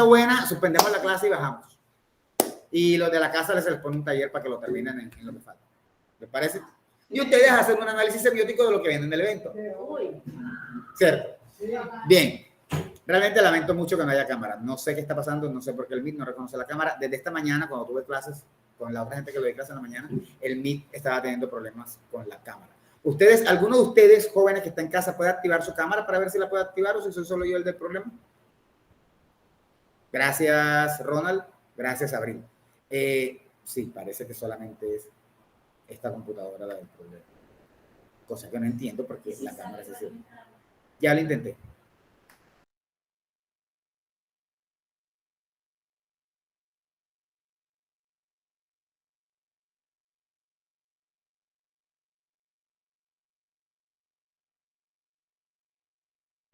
buena, suspendemos la clase y bajamos. Y los de la casa les pone un taller para que lo terminen en lo que falta. ¿Les parece? Y ustedes hacen un análisis semiótico de lo que viene en el evento. ¿Cierto? Bien. Realmente lamento mucho que no haya cámara. No sé qué está pasando, no sé por qué el Meet no reconoce la cámara. Desde esta mañana, cuando tuve clases con la otra gente que lo di clase en la mañana, el Meet estaba teniendo problemas con la cámara. Ustedes, alguno de ustedes, jóvenes que está en casa, puede activar su cámara para ver si la puede activar o si soy solo yo el del problema. Gracias, Ronald. Gracias, Abril. Sí, parece que solamente es esta computadora la del problema. Cosa que no entiendo porque la cámara se cierra. Ya lo intenté.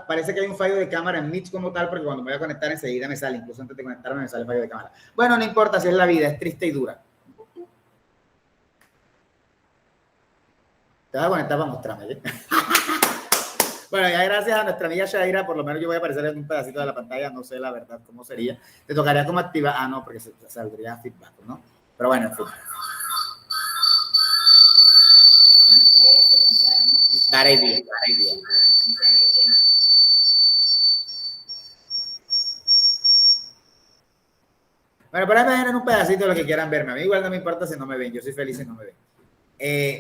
Parece que hay un fallo de cámara en Meet como tal, porque cuando me voy a conectar enseguida me sale, incluso antes de conectarme me sale fallo de cámara. Bueno, no importa, si es la vida, es triste y dura. Te vas a conectar para mostrarme, ¿eh? Bueno, ya gracias a nuestra amiga Shaira, por lo menos yo voy a aparecer en un pedacito de la pantalla, no sé la verdad cómo sería. Te tocaría como activar, no, porque se saldría feedback, ¿no? Pero bueno, en fin. Daré bien. Bueno, por ahí me ven en un pedacito de lo que quieran verme. A mí igual no me importa si no me ven, yo soy feliz si no me ven.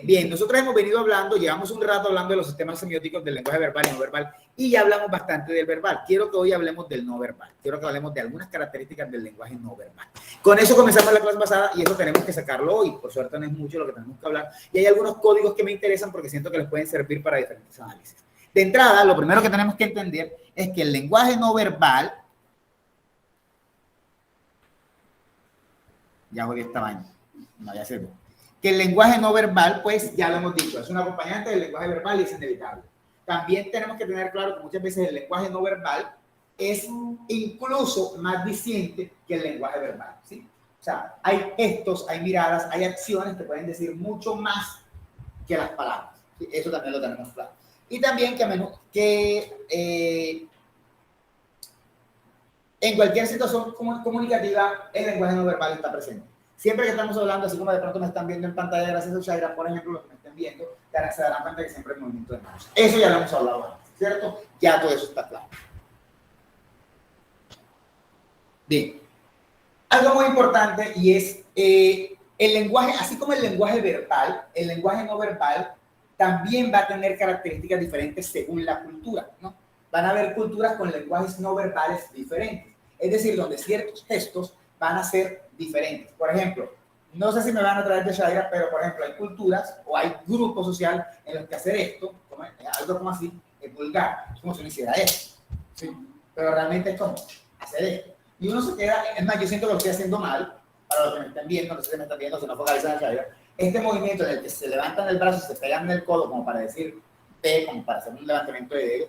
Bien, nosotros hemos venido hablando, llevamos un rato hablando de los sistemas semióticos del lenguaje verbal y no verbal, y ya hablamos bastante del verbal. Quiero que hoy hablemos del no verbal. Quiero que hablemos de algunas características del lenguaje no verbal. Con eso comenzamos la clase pasada y eso tenemos que sacarlo hoy. Por suerte no es mucho lo que tenemos que hablar. Y hay algunos códigos que me interesan porque siento que les pueden servir para diferentes análisis. De entrada, lo primero que tenemos que entender es que el lenguaje no verbal, ya voy de esta vaina, no ya sé. Que el lenguaje no verbal, pues ya lo hemos dicho, es un acompañante del lenguaje verbal y es inevitable. También tenemos que tener claro que muchas veces el lenguaje no verbal es incluso más diciente que el lenguaje verbal, ¿sí? O sea, hay gestos, hay miradas, hay acciones que pueden decir mucho más que las palabras, ¿sí? Eso también lo tenemos claro. Y también que a menudo en cualquier situación comunicativa el lenguaje no verbal está presente. Siempre que estamos hablando, así como de pronto me están viendo en pantalla gracias a Shaira, por ejemplo, los que me estén viendo, se darán cuenta que siempre hay movimiento de manos. Eso ya lo hemos hablado antes, ¿cierto? Ya todo eso está claro. Bien. Algo muy importante y es el lenguaje, así como el lenguaje verbal, el lenguaje no verbal también va a tener características diferentes según la cultura, ¿no? Van a haber culturas con lenguajes no verbales diferentes, es decir, donde ciertos gestos van a ser diferentes. Por ejemplo, no sé si me van a traer de Shaira, pero por ejemplo hay culturas o hay grupos sociales en los que hacer esto, como, algo como así, es vulgar, es como si uno hiciera esto, ¿sí? Pero realmente es como hacer esto. Y uno se queda, es más, yo siento que lo estoy haciendo mal, para los que me están viendo, no sé si me están viendo, si no focalizan en Shaira, este movimiento en el que se levantan el brazo y se pegan en el codo como para decir P, como para hacer un levantamiento de dedo,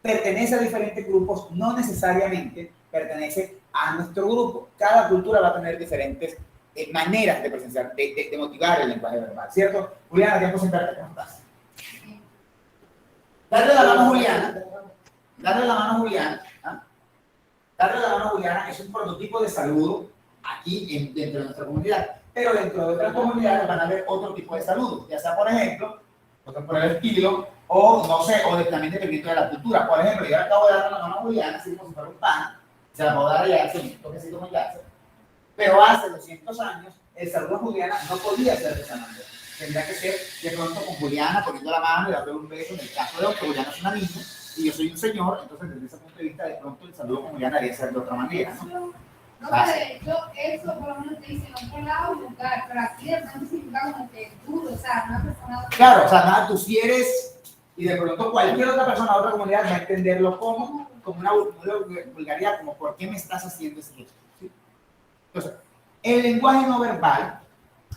pertenece a diferentes grupos, no necesariamente pertenece a nuestro grupo. Cada cultura va a tener diferentes maneras de presenciar, de motivar el lenguaje verbal, ¿cierto? Juliana, tiempo sentarte, ¿cómo estás? Darle la mano a Juliana. Darle la mano a Juliana. ¿Ah? Darle la mano a Juliana es un prototipo de saludo aquí dentro de nuestra comunidad. Pero dentro de otras comunidades van a haber otro tipo de saludos, ya sea, por ejemplo, por el estilo, o no sé, o también dependiendo de la cultura. Por ejemplo, yo acabo de dar la mano a Juliana, así como si fuera un pan, se la puedo dar a Jackson, un toquecito con Jackson, pero hace 200 años el saludo a Juliana no podía ser de esa manera. Tendría que ser de pronto con Juliana poniendo la mano y dándole un beso. En el caso de que Juliana es una niña y yo soy un señor, entonces desde ese punto de vista, de pronto el saludo con Juliana debería ser de otra manera, ¿no? No, de hecho, eso por lo menos te dice en otro lado lugar, pero aquí de pronto significa como que tú, o sea, una persona. Claro, o sea, nada, tú si eres, y de pronto cualquier otra persona de otra comunidad va a entenderlo como una vulgaridad, como ¿por qué me estás haciendo ese gesto? ¿Sí? Entonces, el lenguaje no verbal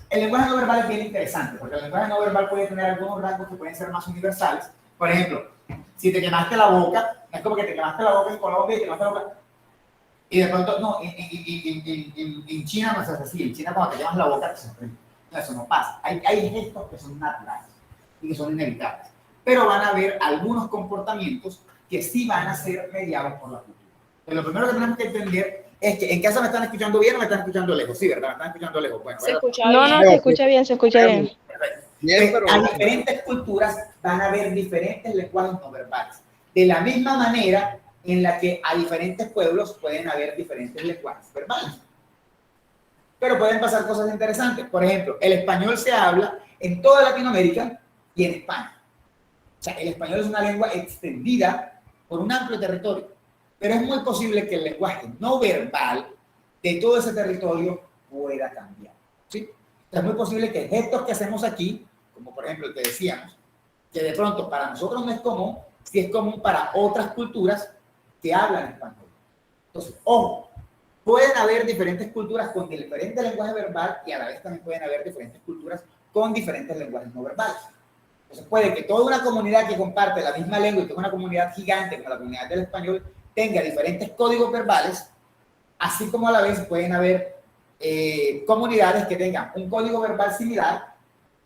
es bien interesante, porque el lenguaje no verbal puede tener algunos rasgos que pueden ser más universales. Por ejemplo, si te quemaste la boca, es como que te quemaste la boca en Colombia y te quemaste la boca. Y de pronto, no, en China no es así. En China cuando te quemas la boca, eso no pasa. Hay gestos que son naturales y que son inevitables. Pero van a haber algunos comportamientos que sí van a ser mediados por la cultura. Pero lo primero que tenemos que entender Es que en casa me están escuchando bien o me están escuchando lejos. Sí, ¿verdad? Me están escuchando lejos. Bueno, Se ¿verdad? escucha No, bien. no, se escucha bien, se escucha bien. Perfecto. Bien, pero A diferentes culturas van a haber diferentes lenguajes no verbales. De la misma manera en la que a diferentes pueblos pueden haber diferentes lenguajes verbales. Pero pueden pasar cosas interesantes. Por ejemplo, el español se habla en toda Latinoamérica y en España. O sea, el español es una lengua extendida por un amplio territorio. Pero es muy posible que el lenguaje no verbal de todo ese territorio pueda cambiar. ¿Sí? Es muy posible que gestos que hacemos aquí, como por ejemplo el que decíamos, que de pronto para nosotros no es común, sí es común para otras culturas que hablan español. Entonces, ojo, pueden haber diferentes culturas con diferente lenguaje verbal y a la vez también pueden haber diferentes culturas con diferentes lenguajes no verbales. Entonces puede que toda una comunidad que comparte la misma lengua y que es una comunidad gigante como la comunidad del español tenga diferentes códigos verbales, así como a la vez pueden haber comunidades que tengan un código verbal similar,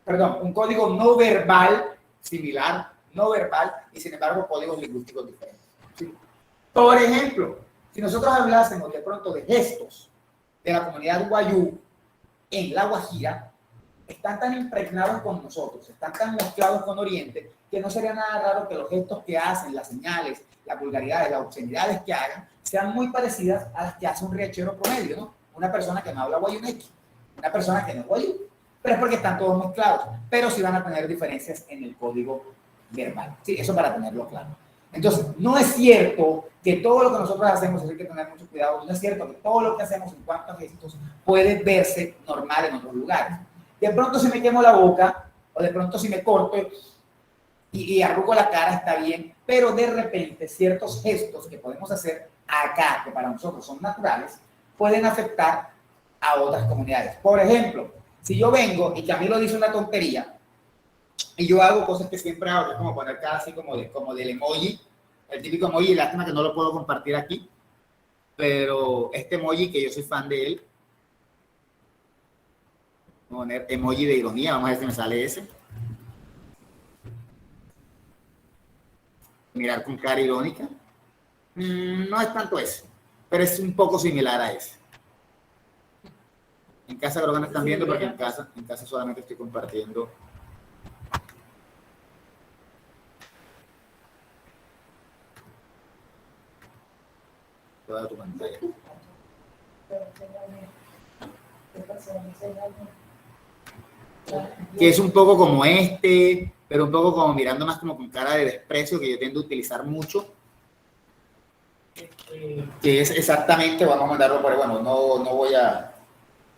perdón, un código no verbal similar, no verbal, y sin embargo códigos lingüísticos diferentes. ¿Sí? Por ejemplo, si nosotros hablásemos de pronto de gestos de la comunidad guayú en La Guajira, están tan impregnados con nosotros, están tan mezclados con Oriente, que no sería nada raro que los gestos que hacen, las señales, las vulgaridades, las obscenidades que hagan, sean muy parecidas a las que hace un riachero promedio, ¿no? Una persona que no habla guayunequi, una persona que no es guayú, pero es porque están todos mezclados, pero sí van a tener diferencias en el código verbal. Sí, eso para tenerlo claro. Entonces, no es cierto que todo lo que nosotros hacemos, hay que tener mucho cuidado, no es cierto que todo lo que hacemos en cuanto a gestos puede verse normal en otros lugares. De pronto si me quemo la boca, o de pronto si me corto y arrugo la cara, está bien, pero de repente ciertos gestos que podemos hacer acá, que para nosotros son naturales, pueden afectar a otras comunidades. Por ejemplo, si yo vengo y Camilo dice una tontería, y yo hago cosas que siempre hago, que es como poner cara así como del emoji, el típico emoji, lástima que no lo puedo compartir aquí, pero este emoji que yo soy fan de él, voy a poner emoji de ironía, vamos a ver si me sale ese. Mirar con cara irónica. No es tanto ese, pero es un poco similar a ese. En casa creo que no están viendo porque en casa solamente estoy compartiendo. Toda tu pantalla. Que es un poco como este, pero un poco como mirando más como con cara de desprecio, que yo tiendo a utilizar mucho. Que es exactamente, vamos a mandarlo por ahí, bueno, no voy a,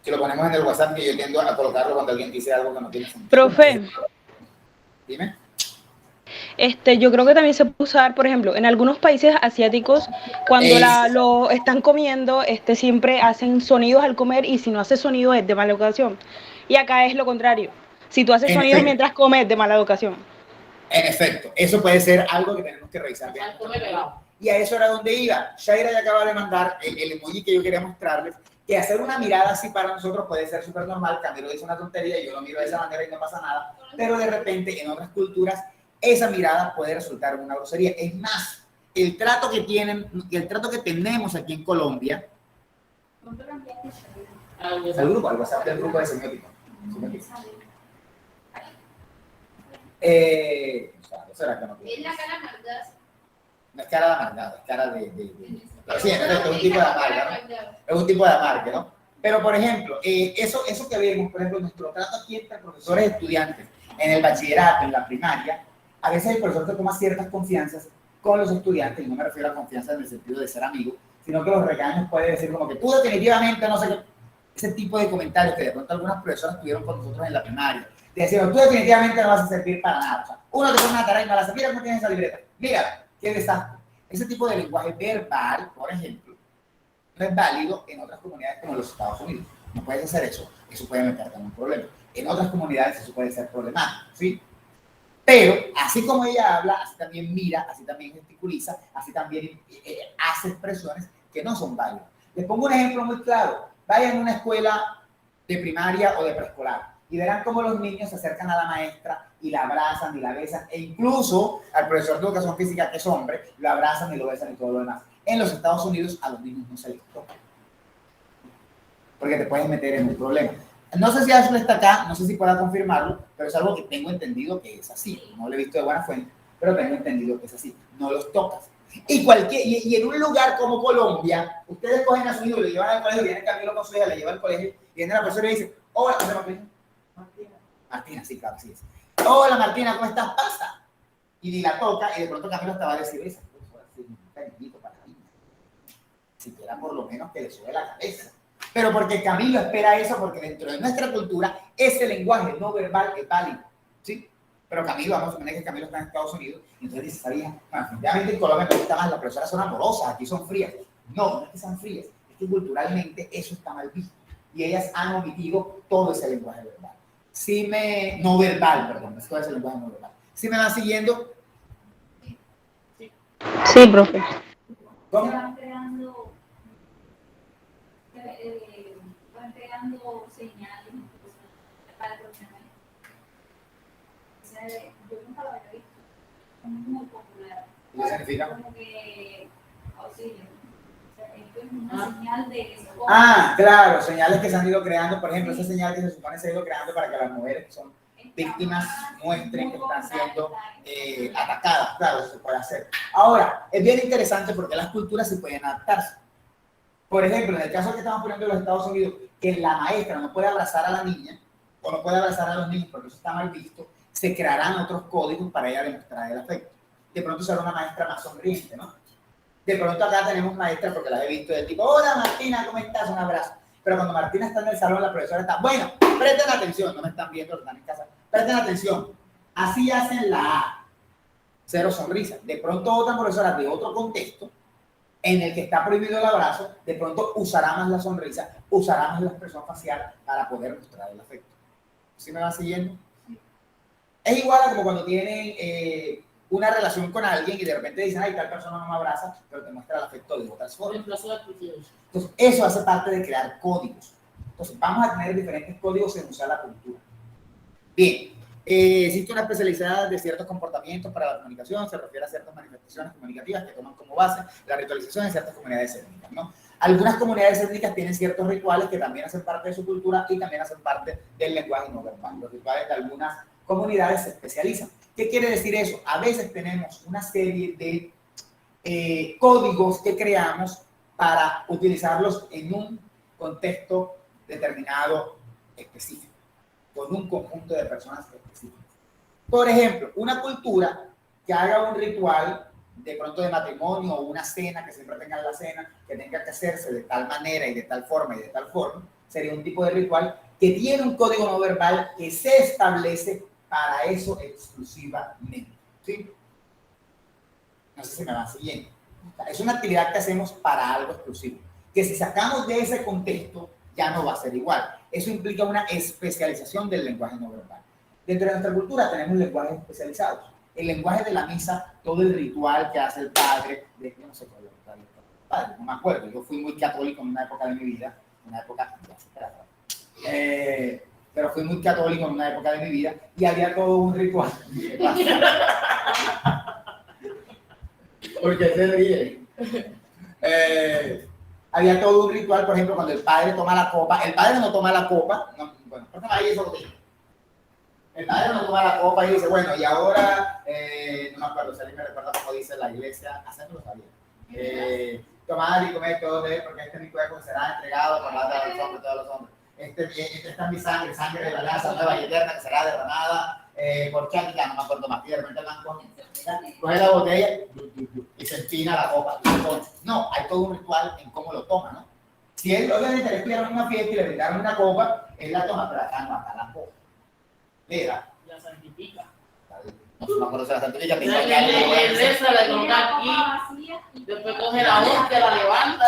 si lo ponemos en el WhatsApp, que yo tiendo a colocarlo cuando alguien dice algo que no tiene sentido. Profe, Dime. yo creo que también se puede usar, por ejemplo, en algunos países asiáticos, cuando lo están comiendo, siempre hacen sonidos al comer y si no hace sonido es de mala educación. Y acá es lo contrario. Si tú haces sonidos mientras comes, es de mala educación. En efecto, eso puede ser algo que tenemos que revisar bien. Y a eso era donde iba. Shaira ya acaba de mandar el emoji que yo quería mostrarles, que hacer una mirada así para nosotros puede ser súper normal. Camilo dice una tontería y yo lo miro de esa manera y no pasa nada. Pero de repente, en otras culturas, esa mirada puede resultar una grosería. Es más, el trato que tenemos aquí en Colombia. ¿El grupo? Al WhatsApp del grupo de semiótica. ¿Será que no? Es la cara maldad. No es cara de amargado, es cara de... Pero sí, es un tipo de amarga, ¿no? Es un tipo de amarga, ¿no? Pero, por ejemplo, eso que vemos, por ejemplo, nuestro trato aquí entre profesores y estudiantes, en el bachillerato, en la primaria, a veces el profesor que toma ciertas confianzas con los estudiantes, y no me refiero a confianza en el sentido de ser amigo, sino que los regaños puede decir como que tú definitivamente no sé qué, ese tipo de comentarios que de pronto algunas profesoras tuvieron con nosotros en la primaria, te decían, tú definitivamente no vas a servir para nada, o sea, uno te pone una tarea y no la hace, mira cómo tienes esa libreta, mira, qué desastre. Ese tipo de lenguaje verbal, por ejemplo, no es válido en otras comunidades como los Estados Unidos. No puedes hacer eso, eso puede meterte en un problema. En otras comunidades eso puede ser problemático, ¿sí? Pero así como ella habla, así también mira, así también gesticuliza, así también hace expresiones que no son válidas. Les pongo un ejemplo muy claro. Vayan a una escuela de primaria o de preescolar y verán cómo los niños se acercan a la maestra y la abrazan y la besan, e incluso al profesor de educación física, que es hombre, lo abrazan y lo besan y todo lo demás. En los Estados Unidos a los niños no se les toca. porque te puedes meter en un problema. No sé si Ashley está acá, no sé si pueda confirmarlo, pero es algo que tengo entendido que es así. No lo he visto de buena fuente, pero tengo entendido que es así. No los tocas. Y en un lugar como Colombia, ustedes cogen a su hijo, le llevan al colegio, viene Camilo con su hija, le lleva al colegio, y viene la profesora y dice, hola, Martina. Martina, sí, claro, sí es. Hola, Martina, ¿cómo estás? Pasa. Y la toca, y de pronto Camilo te va a decir, esa profesora sí, un cariñito para mí. Siquiera por lo menos que le sube la cabeza. Pero porque Camilo espera eso, porque dentro de nuestra cultura ese lenguaje no verbal es válido, ¿sí? Pero Camilo, vamos a suponer que Camilo está en Estados Unidos, y entonces dice, sabía, bueno, definitivamente en Colombia me gusta más, las profesoras son amorosas, aquí son frías. No, no es que sean frías, es que culturalmente eso está mal visto. Y ellas han omitido todo ese lenguaje verbal. No verbal, perdón, todo ese lenguaje no verbal. ¿Sí me van siguiendo? Sí, profe. ¿Cómo? Van creando señales para el profesional. O sea, yo nunca lo había visto. Es muy popular. ¿Qué significa? Como que auxilio. O sea, esto es una señal de eso. Claro, señales que se han ido creando, por ejemplo, esa señal que se supone se ha ido creando para que las mujeres que son víctimas muestren que están siendo atacadas. Claro, eso se puede hacer. Ahora, es bien interesante porque las culturas se pueden adaptarse. Por ejemplo, en el caso que estamos poniendo en los Estados Unidos, que la maestra no puede abrazar a la niña o no puede abrazar a los niños porque eso está mal visto, se crearán otros códigos para ella demostrar el afecto. De pronto será una maestra más sonriente, ¿no? De pronto acá tenemos maestras, porque las he visto, del tipo, hola Martina, ¿cómo estás? Un abrazo. Pero cuando Martina está en el salón, la profesora está, bueno, presten atención, no me están viendo, están en casa, presten atención. Así hacen la A, cero sonrisa. De pronto otra profesora de otro contexto, en el que está prohibido el abrazo, de pronto usará más la sonrisa, usará más la expresión facial para poder mostrar el afecto. ¿Sí me van siguiendo? Es igual a como cuando tienen una relación con alguien y de repente dicen, ay, tal persona no me abraza, pero te muestra el afecto de otras formas. Entonces, eso hace parte de crear códigos. Entonces, vamos a tener diferentes códigos en usar la cultura. Bien, existe una especialidad de ciertos comportamientos para la comunicación, se refiere a ciertas manifestaciones comunicativas que toman como base la ritualización en ciertas comunidades étnicas, ¿no? Algunas comunidades étnicas tienen ciertos rituales que también hacen parte de su cultura y también hacen parte del lenguaje no verbal. Los rituales de algunas comunidades se especializan. ¿Qué quiere decir eso? A veces tenemos una serie de códigos que creamos para utilizarlos en un contexto determinado específico, con un conjunto de personas específicas. Por ejemplo, una cultura que haga un ritual de pronto de matrimonio o una cena, que siempre tengan la cena, que tenga que hacerse de tal manera y de tal forma y de tal forma, sería un tipo de ritual que tiene un código no verbal que se establece para eso exclusivamente, ¿sí? No sé si me van siguiendo. Es una actividad que hacemos para algo exclusivo, que si sacamos de ese contexto ya no va a ser igual. Eso implica una especialización del lenguaje no verbal. Dentro de nuestra cultura tenemos lenguajes especializados. El lenguaje de la misa, todo el ritual que hace el padre, yo no sé cuál es el padre, no me acuerdo, yo fui muy católico en una época de mi vida, pero fui muy católico en una época de mi vida y había todo un ritual. Porque se ríe. Había todo un ritual, por ejemplo, cuando el padre toma la copa. El padre no toma la copa. No, bueno, ¿por qué no hay eso botella? El padre no toma la copa y dice, bueno, y ahora, no me acuerdo, si alguien me recuerda cómo dice la iglesia, hacerlo lo sabía. Tomar y comer todo de él, porque este es mi cuerpo que será entregado por la de los hombres, todos los hombres. Esta es mi sangre, sangre de la alianza nueva y eterna que será derramada por Chática, no me acuerdo más, y de repente coge la botella y se empina la copa. No, hay todo un ritual en cómo lo toma, ¿no? Si él obviamente le estuvieron una fiesta y le brindaron una copa, él la toma, pero acá no, acá la copa. Mira. La santifica. No me acuerdo si la santifica. Le reza, le coloca aquí, después coge la hostia, la levanta,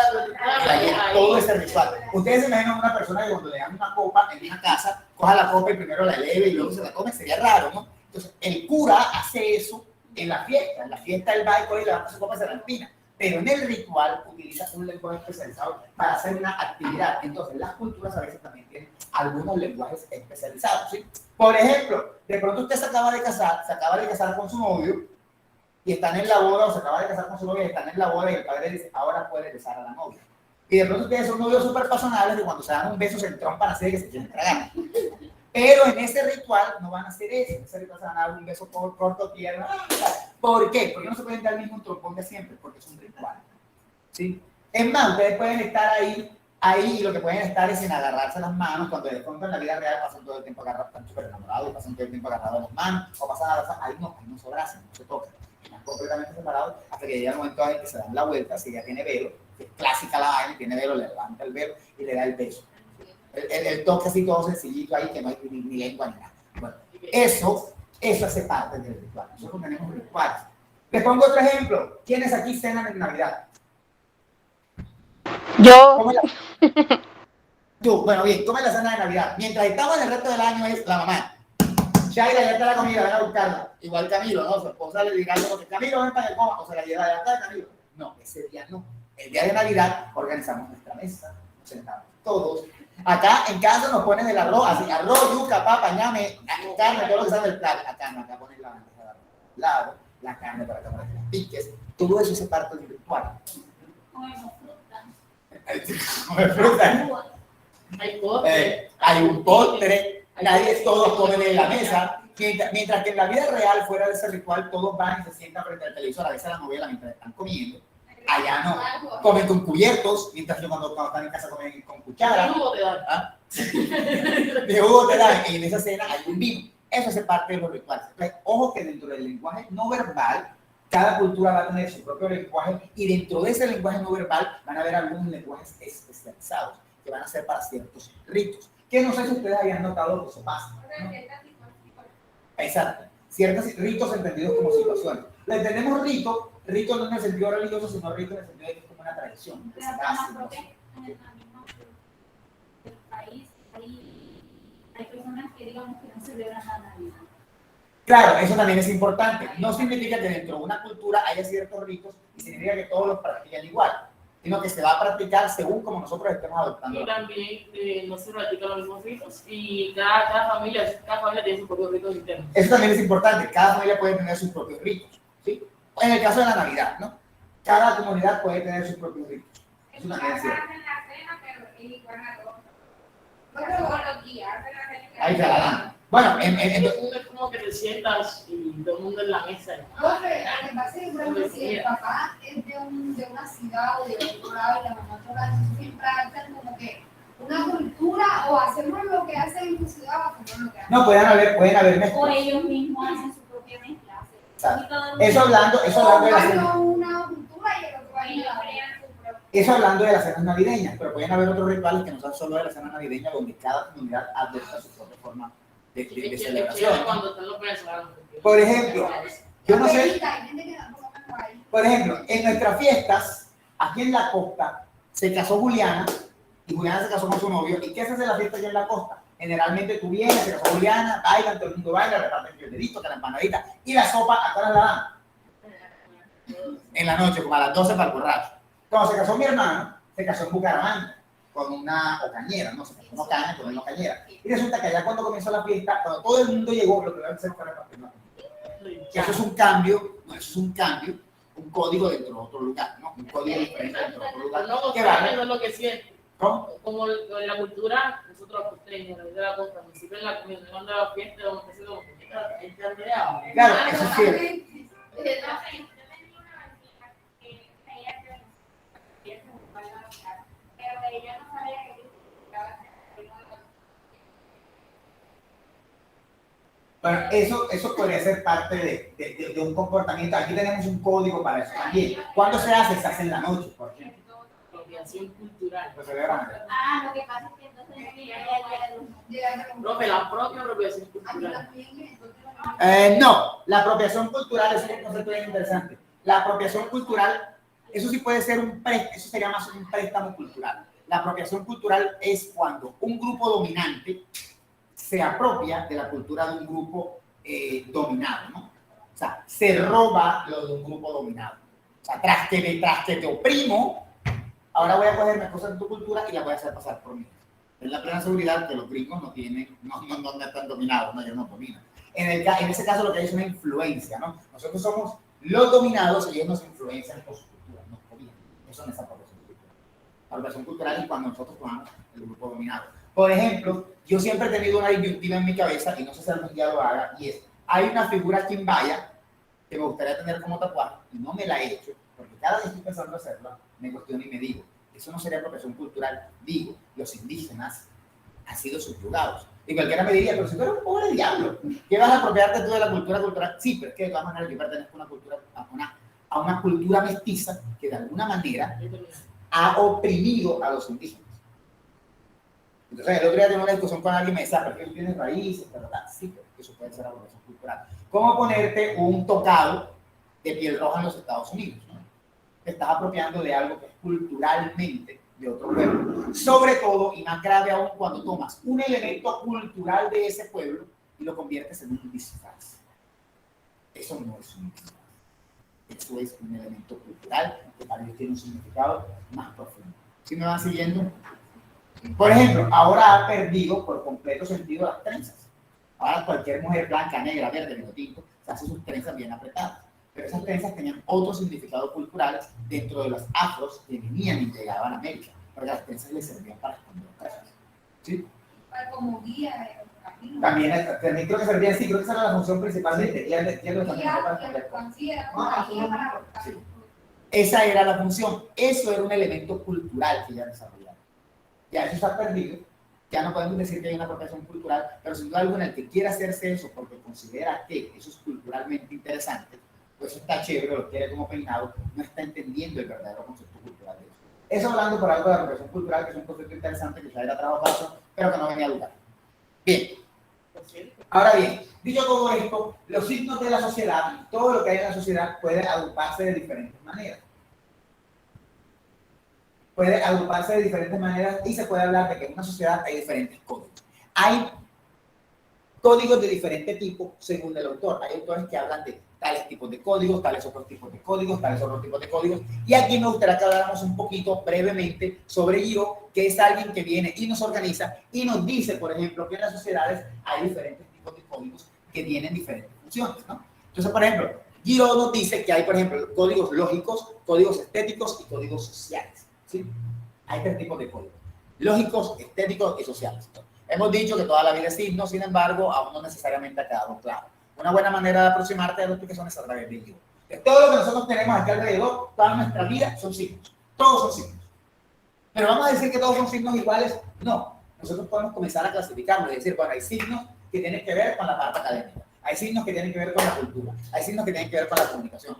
todo ese ritual. Ustedes se imaginan una persona que cuando le dan una copa en una casa, coja la copa y primero la eleve y luego se la come, sería raro, ¿no? Entonces, el cura hace eso en la fiesta. En la fiesta él va y coge y levanta su copa y se la empina. Pero en el ritual utiliza un lenguaje especializado para hacer una actividad. Entonces, las culturas a veces también tienen algunos lenguajes especializados, ¿sí? Por ejemplo, de pronto usted se acaba de casar con su novio y están en la boda, o se acaba de casar con su novia y están en la boda y el padre dice, ahora puede besar a la novia. Y de pronto ustedes son novios súper pasionables que cuando se dan un beso se entrompan así de que se quieren tragar. Pero en ese ritual no van a hacer eso. En ese ritual se van a dar un beso corto, tierno. ¿Por qué? Porque no se pueden dar el mismo trompón de siempre, porque es un ritual. ¿Sí? Es más, ustedes pueden estar ahí y lo que pueden estar es en agarrarse las manos. Cuando de pronto en la vida real pasan todo el tiempo agarrados, están súper enamorados y pasan todo el tiempo agarrados de las manos, o pasan a abrazar, ahí no se abrazan, no se tocan. Están completamente separados hasta que llega el momento en que se dan la vuelta, si ya tiene velo, que es clásica la vaina, tiene velo, le levanta el velo y le da el beso. El toque así todo sencillito ahí, que no hay ni lengua ni nada. Bueno, eso hace parte del ritual. Nosotros tenemos rituales. Les pongo otro ejemplo. ¿Quiénes aquí cenan en Navidad? Yo. Tú, bueno, bien, come la cena de Navidad. Mientras estamos en el resto del año es la mamá. Shaira, ya está la comida, ven a buscarla. Igual Camilo, ¿no? Su esposa le dirá algo, Camilo, ven para que coma, o se la lleva de acá, Camilo. No, ese día no. El día de Navidad organizamos nuestra mesa, nos sentamos todos. Acá en casa nos ponen el arroz, así, arroz, yuca, papa, ñame, carne, todo lo que sale del plato. Acá no, acá ponen la bandeja de arroz al lado, la carne para que no las piques. Todo eso se parte del ritual. Come fruta. Hay un postre, todos comen en la mesa. Mientras que en la vida real, fuera de ese ritual, todos van y se sientan frente al televisor a veces la novela mientras están comiendo. Allá no, comen con cubiertos, mientras que cuando están en casa comen con cuchara. De jugo te dan. ¿Ah? De jugo te dan, y en esa cena hay un vino. Eso hace parte de los rituales. Entonces, ojo que dentro del lenguaje no verbal, cada cultura va a tener su propio lenguaje, y dentro de ese lenguaje no verbal van a haber algunos lenguajes especializados que van a ser para ciertos ritos. Que no sé si ustedes habían notado que eso pasa, ¿no? Exacto. Ciertos ritos entendidos como situaciones. Le entendemos rito no en el sentido religioso, sino rito en el sentido de que es como una tradición. Pero en el país hay personas que digamos que no celebran la Navidad. Claro, eso también es importante. No significa que dentro de una cultura haya ciertos ritos y significa que todos los practican igual, sino que se va a practicar según como nosotros estemos adoptando. Y también no se practican los mismos ritos y cada familia tiene sus propios ritos internos. Eso también es importante. Cada familia puede tener sus propios ritos, ¿sí? En el caso de la Navidad, ¿no? Cada comunidad puede tener sus propios ritos. Eso también es cierto. Ahí se la dan. Bueno, Es como que te sientas y todo el mundo en la mesa. Lo que pasa es que si el papá es de una ciudad o de otro lado y la mamá de otro lado, siempre hacen como que una cultura, o hacemos lo que hacen en tu ciudad o hacemos lo que hacen. no, pueden haber mezclas. O ellos mismos hacen su propia mezcla. Eso hablando de la cena. Una cultura y el otro ahí. Eso hablando de las cenas navideñas, pero pueden haber otros rituales que no son solo de la cena navideña, donde cada comunidad adopta su propia forma de celebración. Por ejemplo, yo no sé, por ejemplo, en nuestras fiestas, aquí en la costa, se casó Juliana, y Juliana se casó con su novio. ¿Y qué se hace en la fiesta allá en la costa? Generalmente tú vienes, se casó Juliana, bailan, todo el mundo baila, reparten el dedito, que la empanadita, y la sopa, ¿a qué hora la dan? En la noche, como a las 12 para el borracho. Cuando se casó mi hermano, se casó en Bucaramanga, con una ocañera, no se casó con ocaña, con una ocañera. Y resulta que allá cuando comenzó la fiesta, cuando todo el mundo llegó, lo primero que se fue repartir una ocañera. Eso es un cambio, un código dentro de otro lugar, ¿no? Un código diferente dentro de otro lugar. No, ¿Qué va? es lo que siente. ¿Cómo? Como en la cultura, nosotros los costeños, de la costa, siempre en la comunión de la fiesta, vamos a decir como que Claro, eso es cierto. Pero ella no sabía que Bueno, eso podría ser parte de un comportamiento. Aquí tenemos un código para eso también. ¿Cuándo se hace? Se hace en la noche, por ejemplo. apropiación cultural. Pues se celebran. lo que pasa es que entonces Profe, la propia apropiación cultural. No, la apropiación cultural es un concepto bien interesante. La apropiación cultural, eso sí puede ser eso sería más un préstamo cultural. La apropiación cultural es cuando un grupo dominante se apropia de la cultura de un grupo dominado, ¿no? O sea, se roba lo de un grupo dominado. O sea, tras que te oprimo, ahora voy a coger mis cosas de tu cultura y las voy a hacer pasar por mí. Es la plena seguridad que los gringos no están dominados, no, ellos no dominan. En ese caso lo que hay es una influencia, ¿no? Nosotros somos los dominados y ellos nos influencian por su cultura, nos copian. Eso no es apropiación cultural. apropiación cultural es cuando nosotros tomamos el grupo dominado. Por ejemplo, yo siempre he tenido una disyuntiva en mi cabeza, y no sé si algún día lo haga, y es, hay una figura quimbaya que me gustaría tener como tatuaje, y no me la he hecho, porque cada vez que estoy pensando hacerla, me cuestiono y me digo, eso no sería apropiación cultural. Digo, los indígenas han sido subjugados. Y cualquiera me diría, pero si tú eres un pobre diablo, ¿qué vas a apropiarte tú de la cultura cultural? Sí, pero es que de todas maneras yo pertenezco a una cultura, a una cultura mestiza que de alguna manera ha oprimido a los indígenas. Entonces, el otro día tengo una discusión con alguien y me decía, ¿por qué tú tienes raíces? ¿Verdad? Sí, pero eso puede ser apropiación cultural. ¿Cómo ponerte un tocado de piel roja en los Estados Unidos? ¿No? Te estás apropiando de algo que es culturalmente de otro pueblo. Sobre todo, y más grave aún, cuando tomas un elemento cultural de ese pueblo y lo conviertes en un disfraz. Eso no es un disfraz. Eso es un elemento cultural que para ellos tiene un significado más profundo. ¿Sí me van siguiendo? Por ejemplo, ahora ha perdido por completo sentido las trenzas. Ahora cualquier mujer blanca, negra, verde, vino tinto, se hace sus trenzas bien apretadas. Pero esas trenzas tenían otro significado cultural dentro de los afros que venían y llegaban a América. Porque las trenzas les servían para esconder cosas. ¿Sí? Como guía. También creo que servía así, creo que esa era la función principal de guía de esa era la función. Eso era un elemento cultural que ya desarrollaron. Ya eso se ha perdido. Ya no podemos decir que hay una apropiación cultural, pero sin duda alguna el que quiera hacerse eso porque considera que eso es culturalmente interesante, pues está chévere, lo quiere como peinado, no está entendiendo el verdadero concepto cultural de eso. Eso hablando por algo de la apropiación cultural, que es un concepto interesante que ya era trabajoso, pero que no venía a lugar. Bien. Ahora bien, dicho todo esto, los signos de la sociedad y todo lo que hay en la sociedad puede agruparse de diferentes maneras. Puede agruparse de diferentes maneras y se puede hablar de que en una sociedad hay diferentes códigos. Hay códigos de diferente tipo según el autor. Hay autores que hablan de tales tipos de códigos, tales otros tipos de códigos, tales otros tipos de códigos. Y aquí me gustaría que habláramos un poquito brevemente sobre Giraud, que es alguien que viene y nos organiza y nos dice, por ejemplo, que en las sociedades hay diferentes tipos de códigos que tienen diferentes funciones, ¿no? Entonces, por ejemplo, Giraud nos dice que hay, por ejemplo, códigos lógicos, códigos estéticos y códigos sociales. ¿Sí? Hay tres tipos de códigos: lógicos, estéticos y sociales. Hemos dicho que toda la vida es signo, sin embargo, aún no necesariamente ha quedado claro. Una buena manera de aproximarte a la explicación es a través de Giraud. Todo lo que nosotros tenemos aquí alrededor, toda nuestra vida, son signos. Todos son signos. Pero vamos a decir que todos son signos iguales. No. Nosotros podemos comenzar a clasificarlos y decir, bueno, hay signos que tienen que ver con la parte académica. Hay signos que tienen que ver con la cultura. Hay signos que tienen que ver con la comunicación.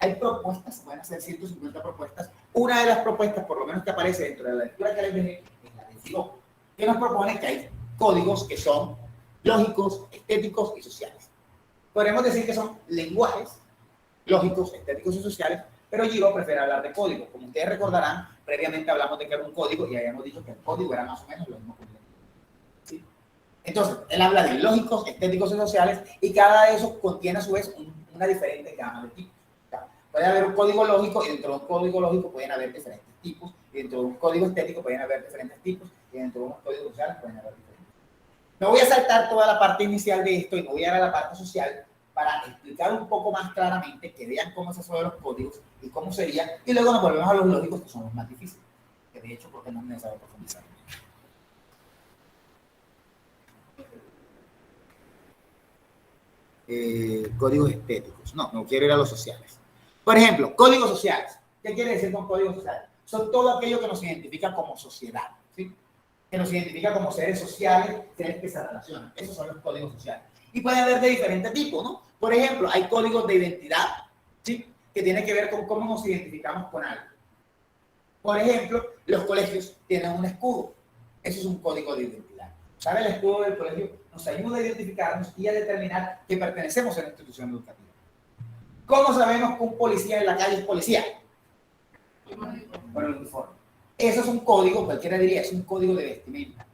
Hay propuestas, se pueden hacer 150 propuestas. Una de las propuestas, por lo menos que aparece dentro de la lectura que les dejé, es la de Giraud, que nos propone que hay códigos que son lógicos, estéticos y sociales. Podríamos decir que son lenguajes lógicos, estéticos y sociales, pero Giraud prefiere hablar de códigos. Como ustedes recordarán, previamente hablamos de que era un código y habíamos dicho que el código era más o menos lo mismo que el lenguaje. ¿Sí? Entonces, él habla de lógicos, estéticos y sociales, y cada de esos contiene a su vez una diferente gama de tipos. Puede haber un código lógico y dentro de un código lógico pueden haber diferentes tipos, y dentro de un código estético pueden haber diferentes tipos, y dentro de unos códigos sociales pueden haber diferentes tipos. Me voy a saltar toda la parte inicial de esto y me voy a ir a la parte social para explicar un poco más claramente, que vean cómo es eso de los códigos y cómo sería, y luego nos volvemos a los lógicos, que son los más difíciles, que de hecho porque no es necesario profundizar. Códigos estéticos. No, no quiero ir a los sociales. Por ejemplo, códigos sociales. ¿Qué quiere decir con códigos sociales? Son todo aquello que nos identifica como sociedad, ¿sí? Que nos identifica como seres sociales, seres que se relacionan. Esos son los códigos sociales. Y pueden haber de diferentes tipos, ¿no? Por ejemplo, hay códigos de identidad, ¿sí? Que tienen que ver con cómo nos identificamos con algo. Por ejemplo, los colegios tienen un escudo. Eso es un código de identidad. ¿Sabe? El escudo del colegio nos ayuda a identificarnos y a determinar que pertenecemos a una institución educativa. ¿Cómo sabemos que un policía en la calle es policía? Por el uniforme. Eso es un código, cualquiera diría, es un código de vestimenta.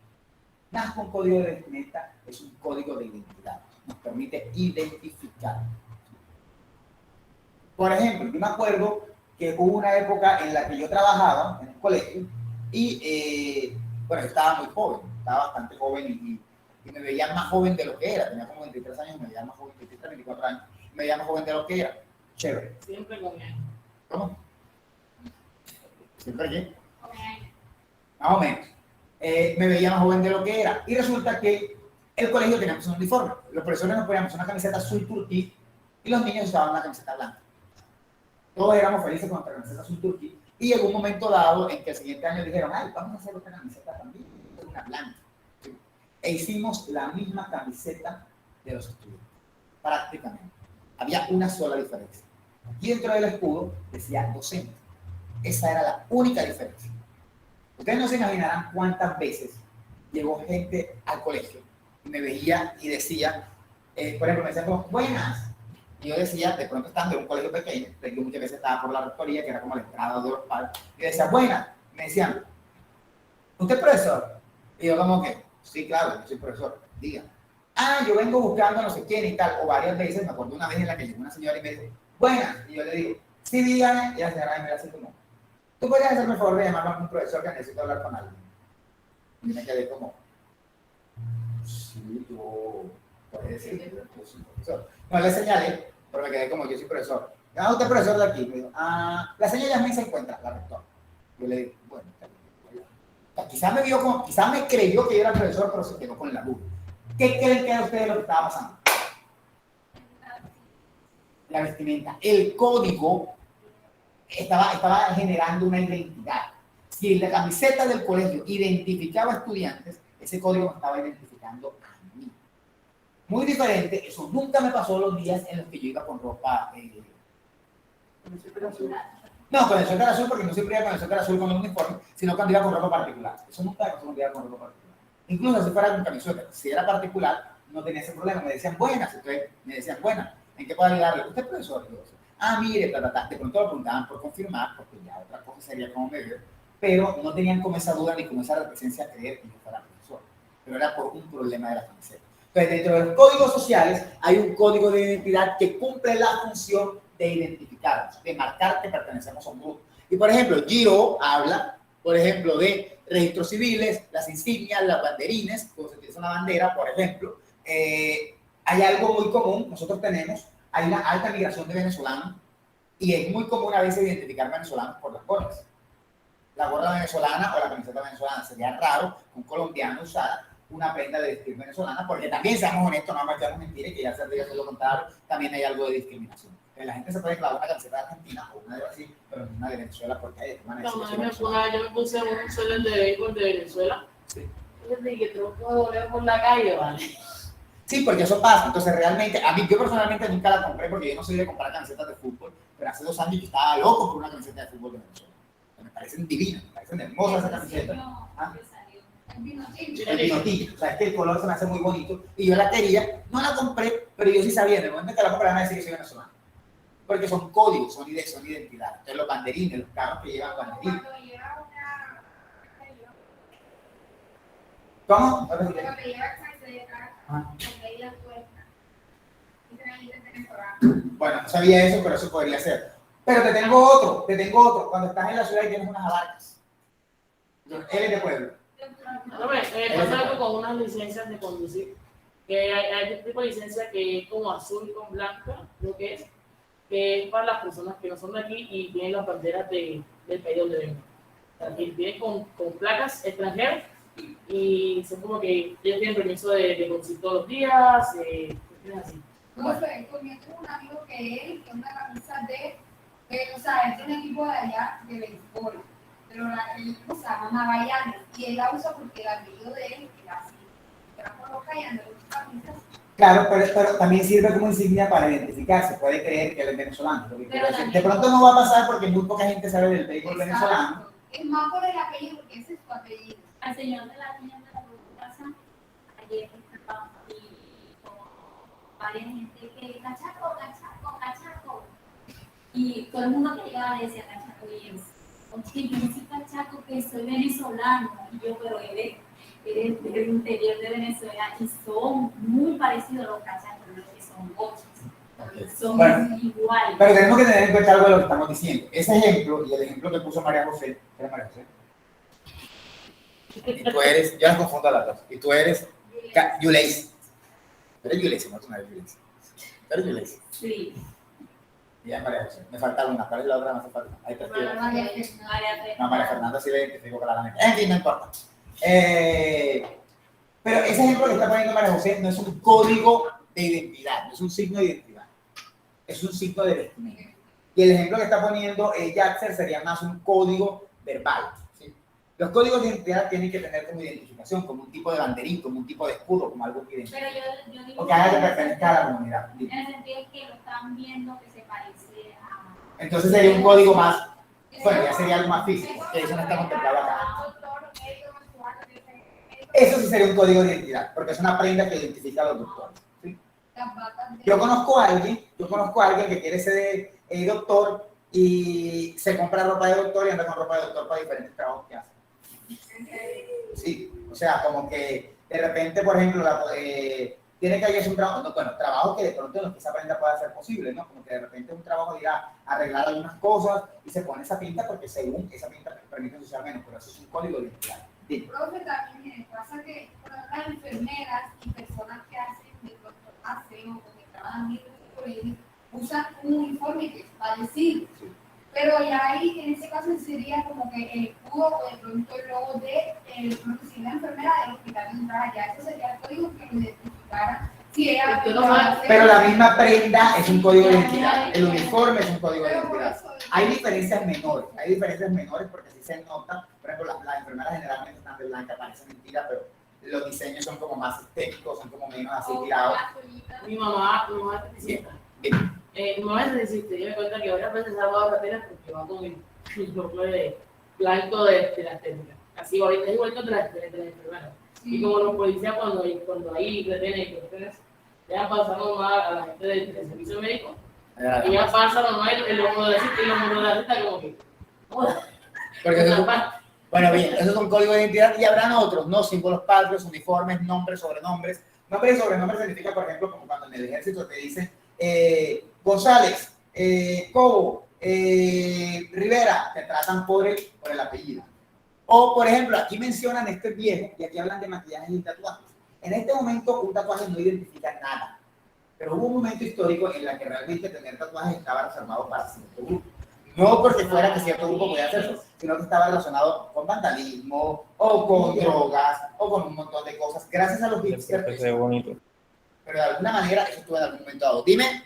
Más que un código de vestimenta, es un código de identidad. Nos permite identificar. Por ejemplo, yo me acuerdo que hubo una época en la que yo trabajaba en el colegio y, bueno, yo estaba muy joven, estaba bastante joven y me veía más joven de lo que era. Tenía como 23 años, me veía más joven, 23, 24 años, me veía más joven de lo que era. Chévere. Siempre con él. ¿Cómo? ¿Siempre qué? Con él. más o menos. Me veía más joven de lo que era. Y resulta que el colegio teníamos un uniforme. Los profesores nos poníamos una camiseta azul turquí y los niños usaban una camiseta blanca. Todos éramos felices con nuestra camiseta azul turquí. Y llegó un momento dado en que el siguiente año dijeron, ay, vamos a hacer otra camiseta también, una blanca. ¿Sí? E hicimos la misma camiseta de los estudiantes, prácticamente. Había una sola diferencia. Y dentro del escudo decía docente. Esa era la única diferencia. Ustedes no se imaginarán cuántas veces llegó gente al colegio y me veía y decía, por ejemplo, me decían como, buenas. Y yo decía, de pronto estando en un colegio pequeño, yo muchas veces estaba por la rectoría, que era como la entrada de los padres, y yo decía, buenas. Me decían, ¿usted es profesor? Y yo como que, sí, claro, yo soy profesor, diga. Ah, yo vengo buscando no sé quién y tal, o varias veces, me acuerdo una vez en la que llegó una señora y me dijo, buenas. Y yo le digo, sí, dígame. Y la señora me así como, ¿tú podrías hacerme el favor de llamarme a un profesor que necesito hablar con alguien? Y me quedé como, sí, yo, puede decir, yo soy profesor. No le señalé, pero me quedé como, yo soy profesor. Ah, usted es profesor de aquí. Me dijo, la señora Yasmín se encuentra, la rectora. Yo le digo, bueno, quizás me vio como, quizás me creyó que yo era profesor, pero se quedó con la duda. ¿Qué creen que era ustedes lo que estaba pasando? La vestimenta. El código estaba generando una identidad. Si la camiseta del colegio identificaba a estudiantes, ese código me estaba identificando a mí. Muy diferente, eso nunca me pasó los días en los que yo iba con ropa. No, con el suéter azul, porque no siempre iba con el suéter azul con el uniforme, sino cuando iba con ropa particular. Eso nunca me pasó cuando iba con ropa particular. Incluso si fuera con camiseta, si era particular, no tenía ese problema. Me decían buenas, entonces me decían buenas. ¿En qué puedo ayudarle? ¿Usted es profesor? Mire, de pronto lo preguntaban por confirmar, porque ya otra cosa sería como me veo, pero no tenían como esa duda ni como esa reticencia a creer que yo fuera profesor. Pero era por un problema de la camiseta. Entonces, dentro de los códigos sociales hay un código de identidad que cumple la función de identificarnos, de marcar que pertenecemos a un grupo. Y por ejemplo, Giro habla, por ejemplo, de registros civiles, las insignias, las banderines, cuando se utiliza una bandera, por ejemplo. Hay algo muy común, nosotros hay una alta migración de venezolanos y es muy común a veces identificar venezolanos por las gorras. La gorra venezolana o la camiseta venezolana. Sería raro que un colombiano usara una prenda de vestir venezolana, porque también, seamos honestos, no marcamos mentiras, que ya se diga lo contrario, también hay algo de discriminación. La gente se puede clavar una camiseta de Argentina o una de Brasil, pero no una de Venezuela, porque hay yo me puse un suéter de béisbol de Venezuela. Sí. Desde que tengo que volver por la calle, ¿vale? Sí, porque eso pasa. Entonces, realmente, yo personalmente nunca la compré porque yo no soy de comprar camisetas de fútbol, pero hace 2 años yo estaba loco por una camiseta de fútbol de Venezuela. Me parecen divinas, me parecen hermosas esas camisetas. El vinotillo. O sea, es que el color se me hace muy bonito y yo la quería, no la compré, pero yo sí sabía, en el momento que la compré, van a decir que soy venezolano. Porque son códigos, son identidad. Entonces, los banderines, los carros que llevan banderines. ¿Cómo? Bueno, no sabía eso, pero eso podría ser. Pero te tengo otro. Cuando estás en la ciudad y tienes unas abarcas. Él es de pueblo. Pasa algo con unas licencias de conducir. Que hay un tipo de licencia que es como azul con blanca, lo que es para las personas que no son de aquí y tienen las banderas del país donde vengan. O sea, que vienen con placas extranjeras y son como que ellos tienen permiso de conducir todos los días, así. No sé, porque tengo un amigo que él tiene una camisa o sea, él tiene equipo de allá de béisbol, pero el equipo se llama Magallanes y él la usa porque el apellido de él era así. Pero por Magallanes, muchas camisas. Claro, pero también sirve como insignia para identificarse. Puede creer que él es venezolano. De pronto no va a pasar porque muy poca gente sabe del béisbol venezolano. Es más por el apellido, porque ese es su apellido. Al señor de la niña de la casa, ayer estaba como varias gente que cachaco. Y todo el mundo que llegaba le decía cachaco y yo, oye, yo no soy cachaco, que soy venezolano. Y yo, pero eres del interior de Venezuela y son muy parecidos a los cachacos, los que son bochos. Son iguales. Pero tenemos que tener en cuenta algo de lo que estamos diciendo. Ese ejemplo, y el ejemplo que puso María José, ¿era María José? Y tú eres, yo las confundo a las dos, y tú eres Yuleis. Tú eres Yuleis, no, tú no eres Yuleis. ¿Tú eres Yuleis? Sí. Ya es María José. Me falta una. ¿Cuál es la otra? Me hace falta. Ahí te escribo. María No, María Fernanda sí la identifico claramente. En fin, no importa. Pero ese ejemplo que está poniendo María José no es un código de identidad, no es un signo de identidad. Es un signo de vestimenta. Y el ejemplo que está poniendo Jackson sería más un código verbal. ¿Sí? Los códigos de identidad tienen que tener como identificación, como un tipo de banderín, como un tipo de escudo, como algo que identifica. Pero yo digo O que haga que pertenezca a la comunidad. en el sentido que lo están viendo que se parece a... Entonces sería un código más, bueno, ya sería algo más físico, que eso no está contemplado acá. Eso sí sería un código de identidad, porque es una prenda que identifica a los doctores. ¿Sí? Yo conozco a alguien que quiere ser doctor y se compra ropa de doctor y anda con ropa de doctor para diferentes trabajos que hace. Sí, o sea, como que de repente, por ejemplo, tiene que hacer un trabajo, no, bueno, trabajo que de pronto en los que esa prenda pueda ser posible, ¿no? Como que de repente un trabajo dirá arreglar algunas cosas y se pone esa pinta porque según esa pinta permite usar menos, pero eso es un código de identidad. Sí. Profe, también me pasa que las enfermeras y personas que hacen de pronto hacen o que trabajan en el colegio usan un uniforme que es parecido. Sí. Pero ya ahí, en ese caso, sería como que el escudo o de pronto el logo de si una enfermera del hospital de entrada, ya eso sería el código que lo identificara. Si ella Pero la misma prenda es un código de identidad, el uniforme es un código de identidad. Hay diferencias menores porque si se nota, por ejemplo, las enfermeras generalmente están de blanca, parece mentira, pero los diseños son como más estéticos, son como menos así tirados. Mi mamá es esteticista. Mi mamá es esteticista, yo me cuenta que varias veces ha dado apenas porque va con el uniforme blanco de la estética. Así ahorita es igual que de la enfermera. Y como los policías cuando hay retenes y cuestiones, ya pasamos más a la gente del servicio médico. Y ya pasa nomás el hombro de la cita y el hombro de la cita como que... Porque bueno, bien, esos son códigos de identidad y habrán otros, ¿no? Símbolos patrios, uniformes, nombres, sobrenombres. Nombres y sobrenombres significa, por ejemplo, como cuando en el ejército te dicen González, Cobo, Rivera, te tratan por el apellido. O, por ejemplo, aquí mencionan este viejo y aquí hablan de maquillajes y tatuajes. En este momento, un tatuaje no identifica nada. Pero hubo un momento histórico en el que realmente tener tatuajes estaba reservado para cierto grupo. No porque fuera que cierto grupo podía hacerlo, sino que estaba relacionado con vandalismo, o con drogas, o con un montón de cosas. Gracias a los hipsters. Pero de alguna manera eso estuvo en algún momento dado. Dime.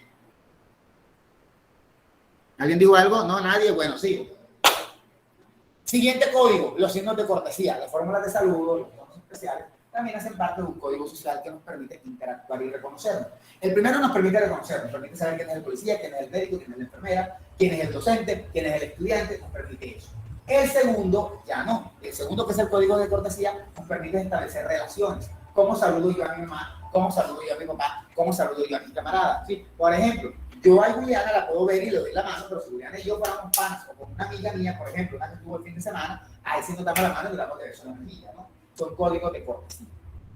¿Alguien dijo algo? No, nadie. Bueno, sigo. Siguiente código, los signos de cortesía, las fórmulas de saludo, los tonos especiales, también hacen parte de un código social que nos permite interactuar y reconocernos. El primero nos permite reconocernos, nos permite saber quién es el policía, quién es el médico, quién es la enfermera, quién es el docente, quién es el estudiante, nos permite eso. El segundo, ya no. El segundo, que es el código de cortesía, nos permite establecer relaciones. ¿Cómo saludo yo a mi mamá? ¿Cómo saludo yo a mi papá? ¿Cómo saludo yo a mi camarada? ¿Sí? Por ejemplo, yo a Juliana la puedo ver y le doy la mano, pero si Juliana y yo fuéramos panas o con una amiga mía, por ejemplo, una que estuvo el fin de semana, ahí sí nos damos la mano y le damos de beso a la mejilla, ¿no? Son códigos de cortesía.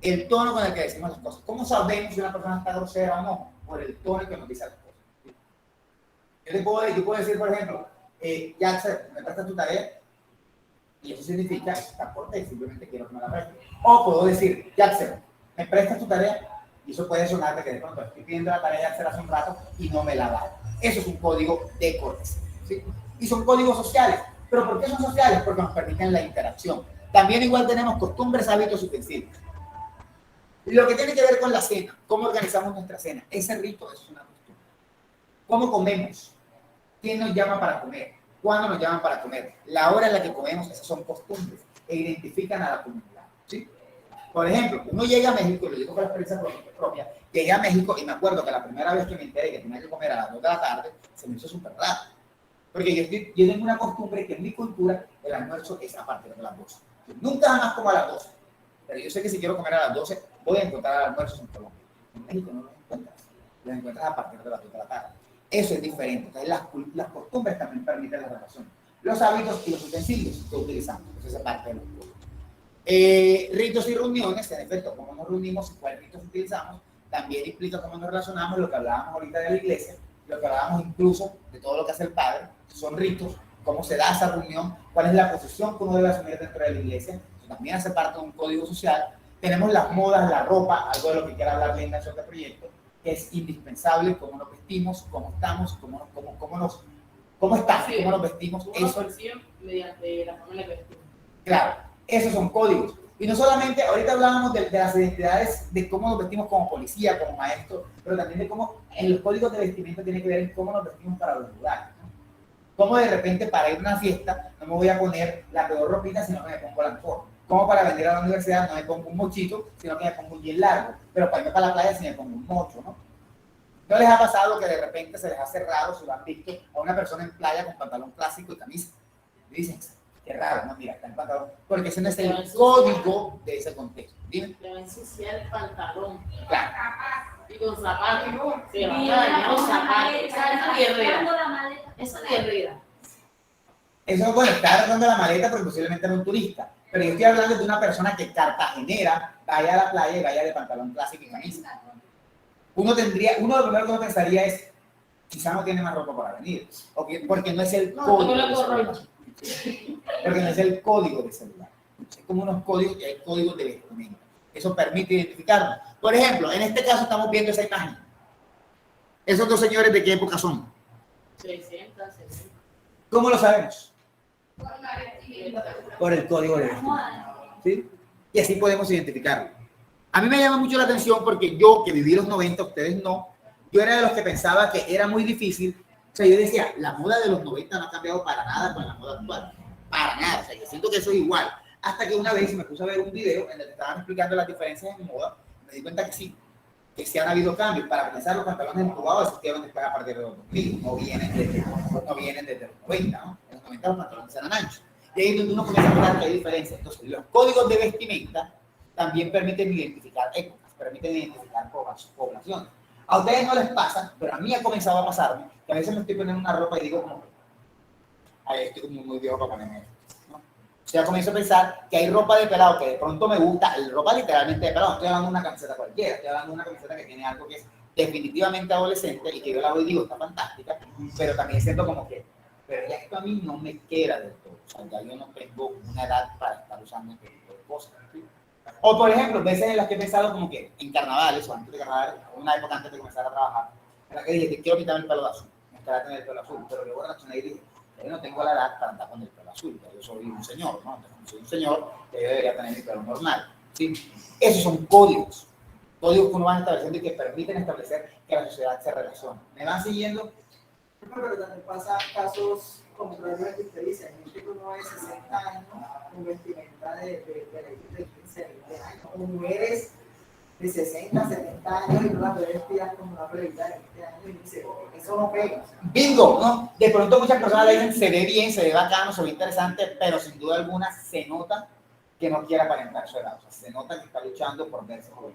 El tono con el que decimos las cosas. ¿Cómo sabemos si una persona está grosera o no? Por el tono que nos dice las cosas. ¿Sí? Yo puedo decir, por ejemplo, Jackson, ¿me prestas tu tarea? Y eso significa estar cortés, simplemente quiero que me la prestes. O puedo decir, Jackson, ¿me prestas tu tarea? Y eso puede sonar de que de pronto estoy pidiendo la tarea de hacer hace un rato y no me la da. Eso es un código de cortesía. ¿Sí? Y son códigos sociales. ¿Pero por qué son sociales? Porque nos permiten la interacción. También igual tenemos costumbres, hábitos y utensilios. Lo que tiene que ver con la cena, cómo organizamos nuestra cena, ese rito, eso es una costumbre. ¿Cómo comemos? ¿Quién nos llama para comer? ¿Cuándo nos llaman para comer? La hora en la que comemos, esas son costumbres e identifican a la comunidad. ¿Sí? Por ejemplo, uno llega a México, lo digo por experiencia propia, llegué a México y me acuerdo que la primera vez que me enteré que tenía que comer a las 2 de la tarde, se me hizo súper raro. Porque yo tengo una costumbre que en mi cultura el almuerzo es a partir de las 12. Nunca jamás como a las 12. Pero yo sé que si quiero comer a las 12, voy a encontrar almuerzos en Colombia. En México no los encuentras. Los encuentras a partir de las 2 de la tarde. Eso es diferente. Entonces las costumbres también permiten la relación. Los hábitos y los utensilios que utilizamos. Eso es parte de los códigos. Ritos y reuniones, en efecto, cómo nos reunimos y cuáles ritos utilizamos, también implica cómo nos relacionamos, lo que hablábamos ahorita de la iglesia, lo que hablábamos incluso de todo lo que hace el padre, son ritos, cómo se da esa reunión, cuál es la posición que uno debe asumir dentro de la iglesia, eso también hace parte de un código social. Tenemos las modas, la ropa, algo de lo que quiera hablar Linda en este proyecto, que es indispensable, cómo nos vestimos, cómo estamos, cómo estamos, cómo nos vestimos. Uno Eso, percibe mediante la forma en la que vestimos. claro, esos son códigos. Y no solamente, ahorita hablábamos de las identidades, de cómo nos vestimos como policía, como maestro, pero también de cómo en los códigos de vestimenta tiene que ver en cómo nos vestimos para los lugares, ¿no? Cómo de repente para ir a una fiesta no me voy a poner la peor ropita, sino que me pongo la mejor. Como para venir a la universidad no me pongo un mochito, sino que me pongo un bien largo. Pero para irme para la playa sí me pongo un mocho, ¿no? ¿No les ha pasado que de repente se les hace raro si lo han visto a una persona en playa con pantalón clásico y camisa? Y dicen, qué raro, no, mira, está en pantalón. Porque ese no es el código de ese contexto. ¿Dime? Le va a ensuciar el pantalón. Claro. Y con zapatos. Se van Y a ahora dañar los con la zapatos. maleta, Esa es guerrera. cargando la maleta. Esa es guerrera. Eso, bueno, está agarrando la maleta porque posiblemente era un turista. Pero yo estoy hablando de una persona que cartagenera vaya a la playa y vaya de pantalón clásico y camisa. Uno de lo primero que uno pensaría es, quizá no tiene más ropa para venir. Porque no es el código. Porque no es el código de celular. Es como unos códigos, y hay códigos de vestimenta. Eso permite identificarnos. Por ejemplo, en este caso estamos viendo esa imagen. ¿Esos dos señores de qué época son? 60, 70. ¿Cómo lo sabemos? Por la vestimenta. Por el código de vestimenta. ¿Sí? Y así podemos identificarlo. A mí me llama mucho la atención porque yo, que viví los 90, ustedes no, yo era de los que pensaba que era muy difícil. O sea, yo decía, la moda de los 90 no ha cambiado para nada con la moda actual. Para nada. O sea, yo siento que eso es igual. Hasta que una vez me puse a ver un video en el que estaban explicando las diferencias en moda, me di cuenta que sí han habido cambios. Para comenzar, los pantalones entubados existieron después a partir de los 2000, no vienen desde los 90, ¿no? En los 90 los pantalones eran anchos. Y ahí es donde uno comienza a notar que hay diferencias. Entonces, los códigos de vestimenta también permiten identificar épocas, permiten identificar poblaciones. A ustedes no les pasa, pero a mí ha comenzado a pasarme, que a veces me estoy poniendo una ropa y digo como, ay, estoy muy viejo para ponerme esto, ¿no? O sea, comienzo a pensar que hay ropa de pelado que de pronto me gusta, ropa literalmente de pelado, no estoy hablando de una camiseta cualquiera, estoy hablando de una camiseta que tiene algo que es definitivamente adolescente y que yo la veo y digo, está fantástica, pero también siento como que, pero ya esto a mí no me queda del todo, o sea, ya yo no tengo una edad para estar usando este tipo de cosas, ¿sí? O por ejemplo, veces en las que he pensado como que en carnavales o antes de carnaval, una época antes de comenzar a trabajar, en la que dije, te quiero quitar el pelo azul, me gustaría tener el pelo azul, pero luego reaccioné y dije, yo no tengo la edad para andar con el pelo azul, yo soy un señor, ¿no? Entonces, como soy un señor, yo debería tener mi pelo normal, ¿sí? Esos son códigos que uno va estableciendo y que permiten establecer que la sociedad se relaciona. ¿Me van siguiendo? Pero también pasa casos contrarios a que usted dice, hay gente que uno de 60 años con vestimenta de 15, 20 años, o mujeres de 60, 70 años y no las ve vestidas como una película de 20 años y dice, eso no pega. Bingo, ¿no? De pronto muchas personas le dicen, se ve bien, se ve bacano, se ve interesante, pero sin duda alguna se nota que no quiere aparentar su edad, o sea, se nota que está luchando por verse joven.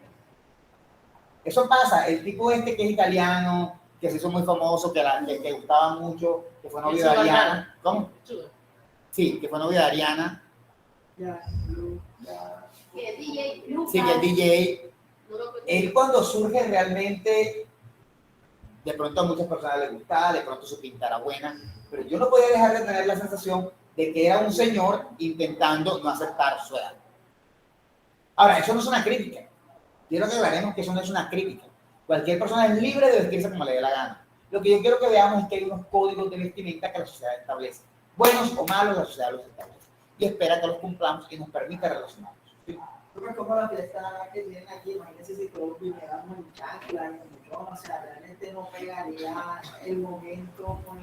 Eso pasa, el tipo este que es italiano, que se hizo muy famoso, que gustaba mucho, que fue novio de Ariana. ¿Cómo? Sí, que fue novio de Ariana. Ya. Que es DJ. Sí, que es DJ. Él cuando surge realmente, de pronto a muchas personas les gustaba, de pronto su pinta era buena, pero yo no podía dejar de tener la sensación de que era un señor intentando no aceptar su edad. Ahora, eso no es una crítica. Quiero que aclaremos que eso no es una crítica. Cualquier persona es libre de vestirse como le dé la gana. Lo que yo quiero que veamos es que hay unos códigos de vestimenta que la sociedad establece. Buenos o malos, la sociedad los establece. Y espera que los cumplamos y nos permita relacionarnos. ¿Sí? Yo como la fiesta que tienen aquí, imagínense si todos vinieran en chancla, o sea, realmente no pegaría el momento con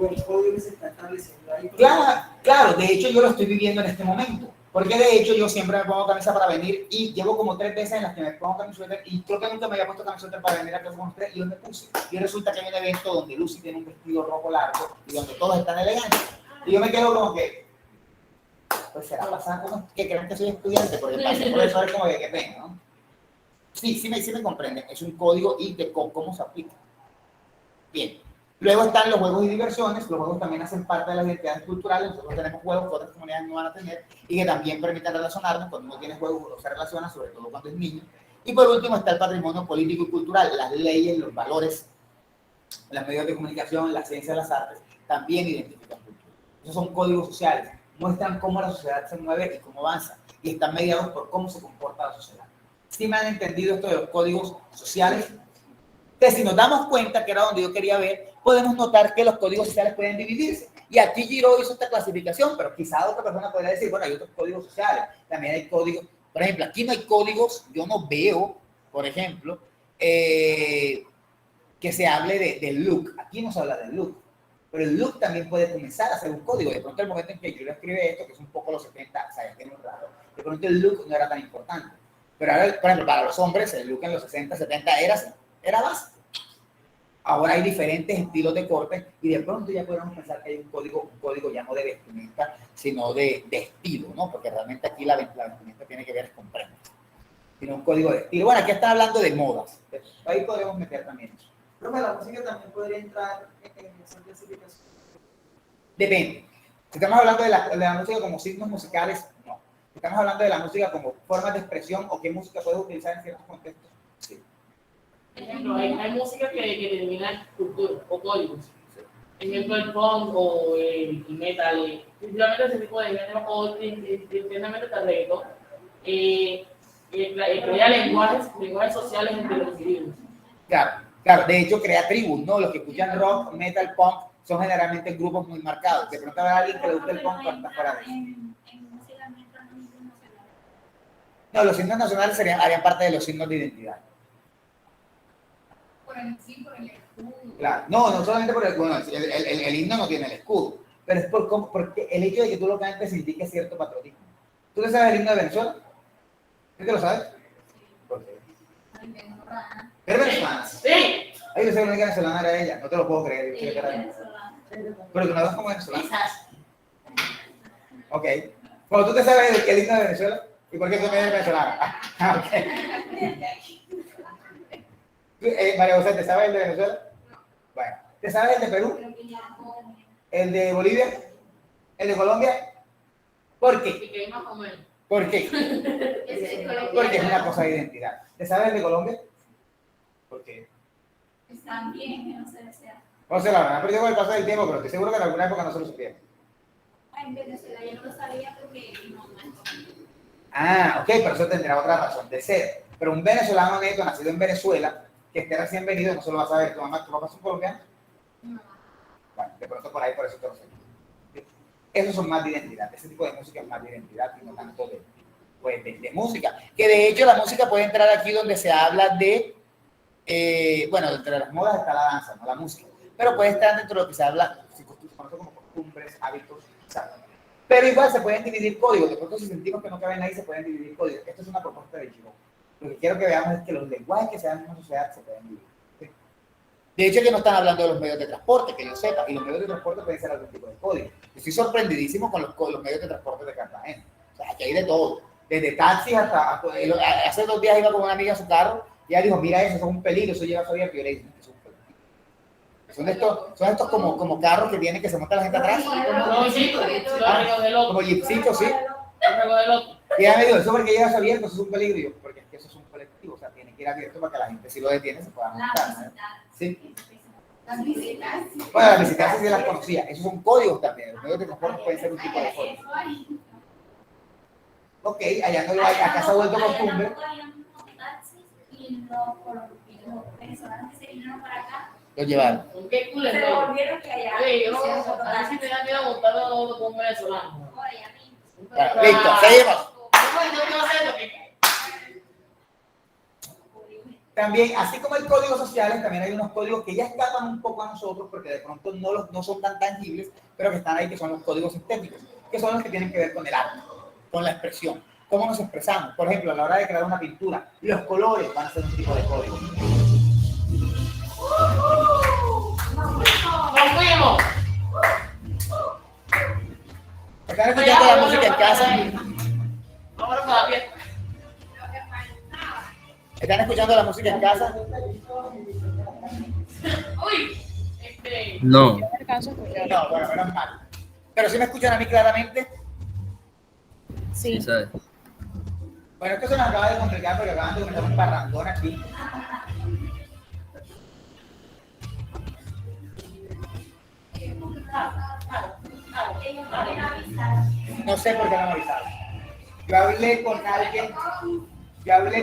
el código que se está estableciendo ahí. Claro, de hecho yo lo estoy viviendo en este momento. Porque de hecho yo siempre me pongo camisa para venir y llevo como 3 veces en las que me pongo camiseta y creo que nunca me había puesto camiseta para venir a clase con ustedes y yo me puse. Y resulta que hay un evento donde Lucy tiene un vestido rojo largo y donde todos están elegantes. Y yo me quedo como que, pues será pasar como que crean que soy estudiante, porque por eso es como que qué pena, ¿no? Sí me comprenden, es un código y de cómo se aplica. Bien. Luego están los juegos y diversiones. Los juegos también hacen parte de las identidades culturales. Nosotros tenemos juegos que otras comunidades no van a tener y que también permiten relacionarnos. Cuando uno tiene juegos, uno se relaciona, sobre todo cuando es niño. Y por último está el patrimonio político y cultural, las leyes, los valores, los medios de comunicación, la ciencia, las artes, también identifican cultura. Esos son códigos sociales, muestran cómo la sociedad se mueve y cómo avanza, y están mediados por cómo se comporta la sociedad. ¿Sí me han entendido esto de los códigos sociales? Entonces, si nos damos cuenta, que era donde yo quería ver, podemos notar que los códigos sociales pueden dividirse. Y aquí Giraud hizo esta clasificación, pero quizá otra persona podría decir, bueno, hay otros códigos sociales, también hay códigos. Por ejemplo, aquí no hay códigos, yo no veo, por ejemplo, que se hable del look. Aquí no se habla del look, pero el look también puede comenzar a ser un código. De pronto, el momento en que yo le escribe esto, que es un poco los 70, o sea, es muy raro, de pronto el look no era tan importante. Pero ahora, por ejemplo, para los hombres, el look en los 60, 70 era básico. Ahora hay diferentes estilos de corte y de pronto ya podemos pensar que hay un código ya no de vestimenta, sino de estilo, ¿no? Porque realmente aquí la vestimenta tiene que ver con prendas, sino un código de estilo. Bueno, aquí está hablando de modas. Ahí podemos meter también eso. Pero la música también podría entrar en esa clasificación. Depende. Si estamos hablando de la música como signos musicales, no. Si estamos hablando de la música como formas de expresión o qué música puedes utilizar en ciertos contextos, sí. Por ejemplo, hay música que determina estructuras o códigos. Por ejemplo, el punk o el metal, simplemente ese tipo de género, o simplemente el reggaetón, crea lenguajes sociales entre los individuos. Claro, de hecho crea tribus, ¿no? Los que escuchan rock, metal, punk, son generalmente grupos muy marcados. De pronto habrá alguien que le guste el punk, pero está fuera de eso. No, los signos nacionales harían parte de los signos de identidad. Por el escudo. Claro, no solamente por el himno no tiene el escudo, pero es porque el hecho de que tú lo cantes indica cierto patriotismo. ¿Tú te sabes el himno de Venezuela? ¿Sí te lo sabes? ¿Por qué? ¿Eres venezolana? Sí. Ay, yo sé que la única venezolana era ella, no te lo puedo creer. Sí, Pero tú no ves como venezolana. Quizás. Ok. Cuando tú te sabes el himno de Venezuela, ¿y por qué tú me eres venezolana? Ok. María José, ¿te sabes el de Venezuela? Bueno, ¿te sabes el de Perú? ¿El de Bolivia? ¿El de Colombia? ¿Por qué? ¿Por qué? Porque es una cosa de identidad. ¿Te sabes el de Colombia? ¿Por qué? Están bien, que no se desea. No sé, la verdad, perdido con el paso del tiempo, pero estoy seguro que en alguna época no se lo supieron. En Venezuela yo no lo sabía porque no es. Ah, ok, pero eso tendrá otra razón de ser. Pero un venezolano neto nacido en Venezuela, que esté recién venido, no se lo va a saber. ¿Tu papá es un colombiano? No. Bueno, de pronto por ahí, por eso te lo sé. Esos son más de identidad. Ese tipo de música es más de identidad y no tanto de música. Que de hecho la música puede entrar aquí donde se habla de, bueno, entre las modas está la danza, no la música. Pero puede estar dentro de lo que se habla, se conoce como costumbres, hábitos, ¿sabes? Pero igual se pueden dividir códigos. De pronto si sentimos que no caben ahí, se pueden dividir códigos. Esto es una propuesta de Giraud. Lo que quiero que veamos es que los lenguajes que se dan en una sociedad se pueden dividir. ¿Sí? De hecho, que no están hablando de los medios de transporte, que yo sepa, y los medios de transporte pueden ser algún tipo de código. Estoy sorprendidísimo con los medios de transporte de Cartagena. O sea, aquí hay de todo. Desde taxis hasta hace 2 días iba con una amiga a su carro y ella dijo, mira eso es un peligro, eso lleva abierto. Y yo le dije, eso es un peligro. Son estos como carros que tienen que se monta la gente atrás. Como jeepcitos, sí. Y ella me dijo, eso porque llevas abierto, eso es un peligro. Y yo, porque es que eso es un colectivo, o sea, tiene que ir abierto para que la gente, si lo detiene, se pueda montar. ¿Sí? Las visitas. Bueno, las visitas sí las conocía. Esos son códigos también. Los medios de transporte pueden ser un tipo de código. Ok, allá no lo hay, acá se ha vuelto costumbre. Y los venezolanos que se vinieron para acá Lo llevaron. ¿Qué culo se volvieron que allá. Oye, yo no a ver si te da miedo montarlo con un venezolano. Claro, listo, seguimos. También, así como hay códigos sociales, también hay unos códigos que ya escapan un poco a nosotros porque de pronto no son tan tangibles, pero que están ahí, que son los códigos estéticos, que son los que tienen que ver con el arte, con la expresión, cómo nos expresamos. Por ejemplo, a la hora de crear una pintura, los colores van a ser un tipo de código. ¡Nos fuimos! ¿Están escuchando la música en casa? Ahora para la fiesta. ¿Están escuchando la música en casa? Uy, No. No, bueno, menos mal. Pero sí me escuchan a mí claramente. Sí, ¿sabes? Bueno, esto se nos acaba de complicar porque acaban de comenzar un parrandón aquí. No sé por qué no me avisaron. Yo hablé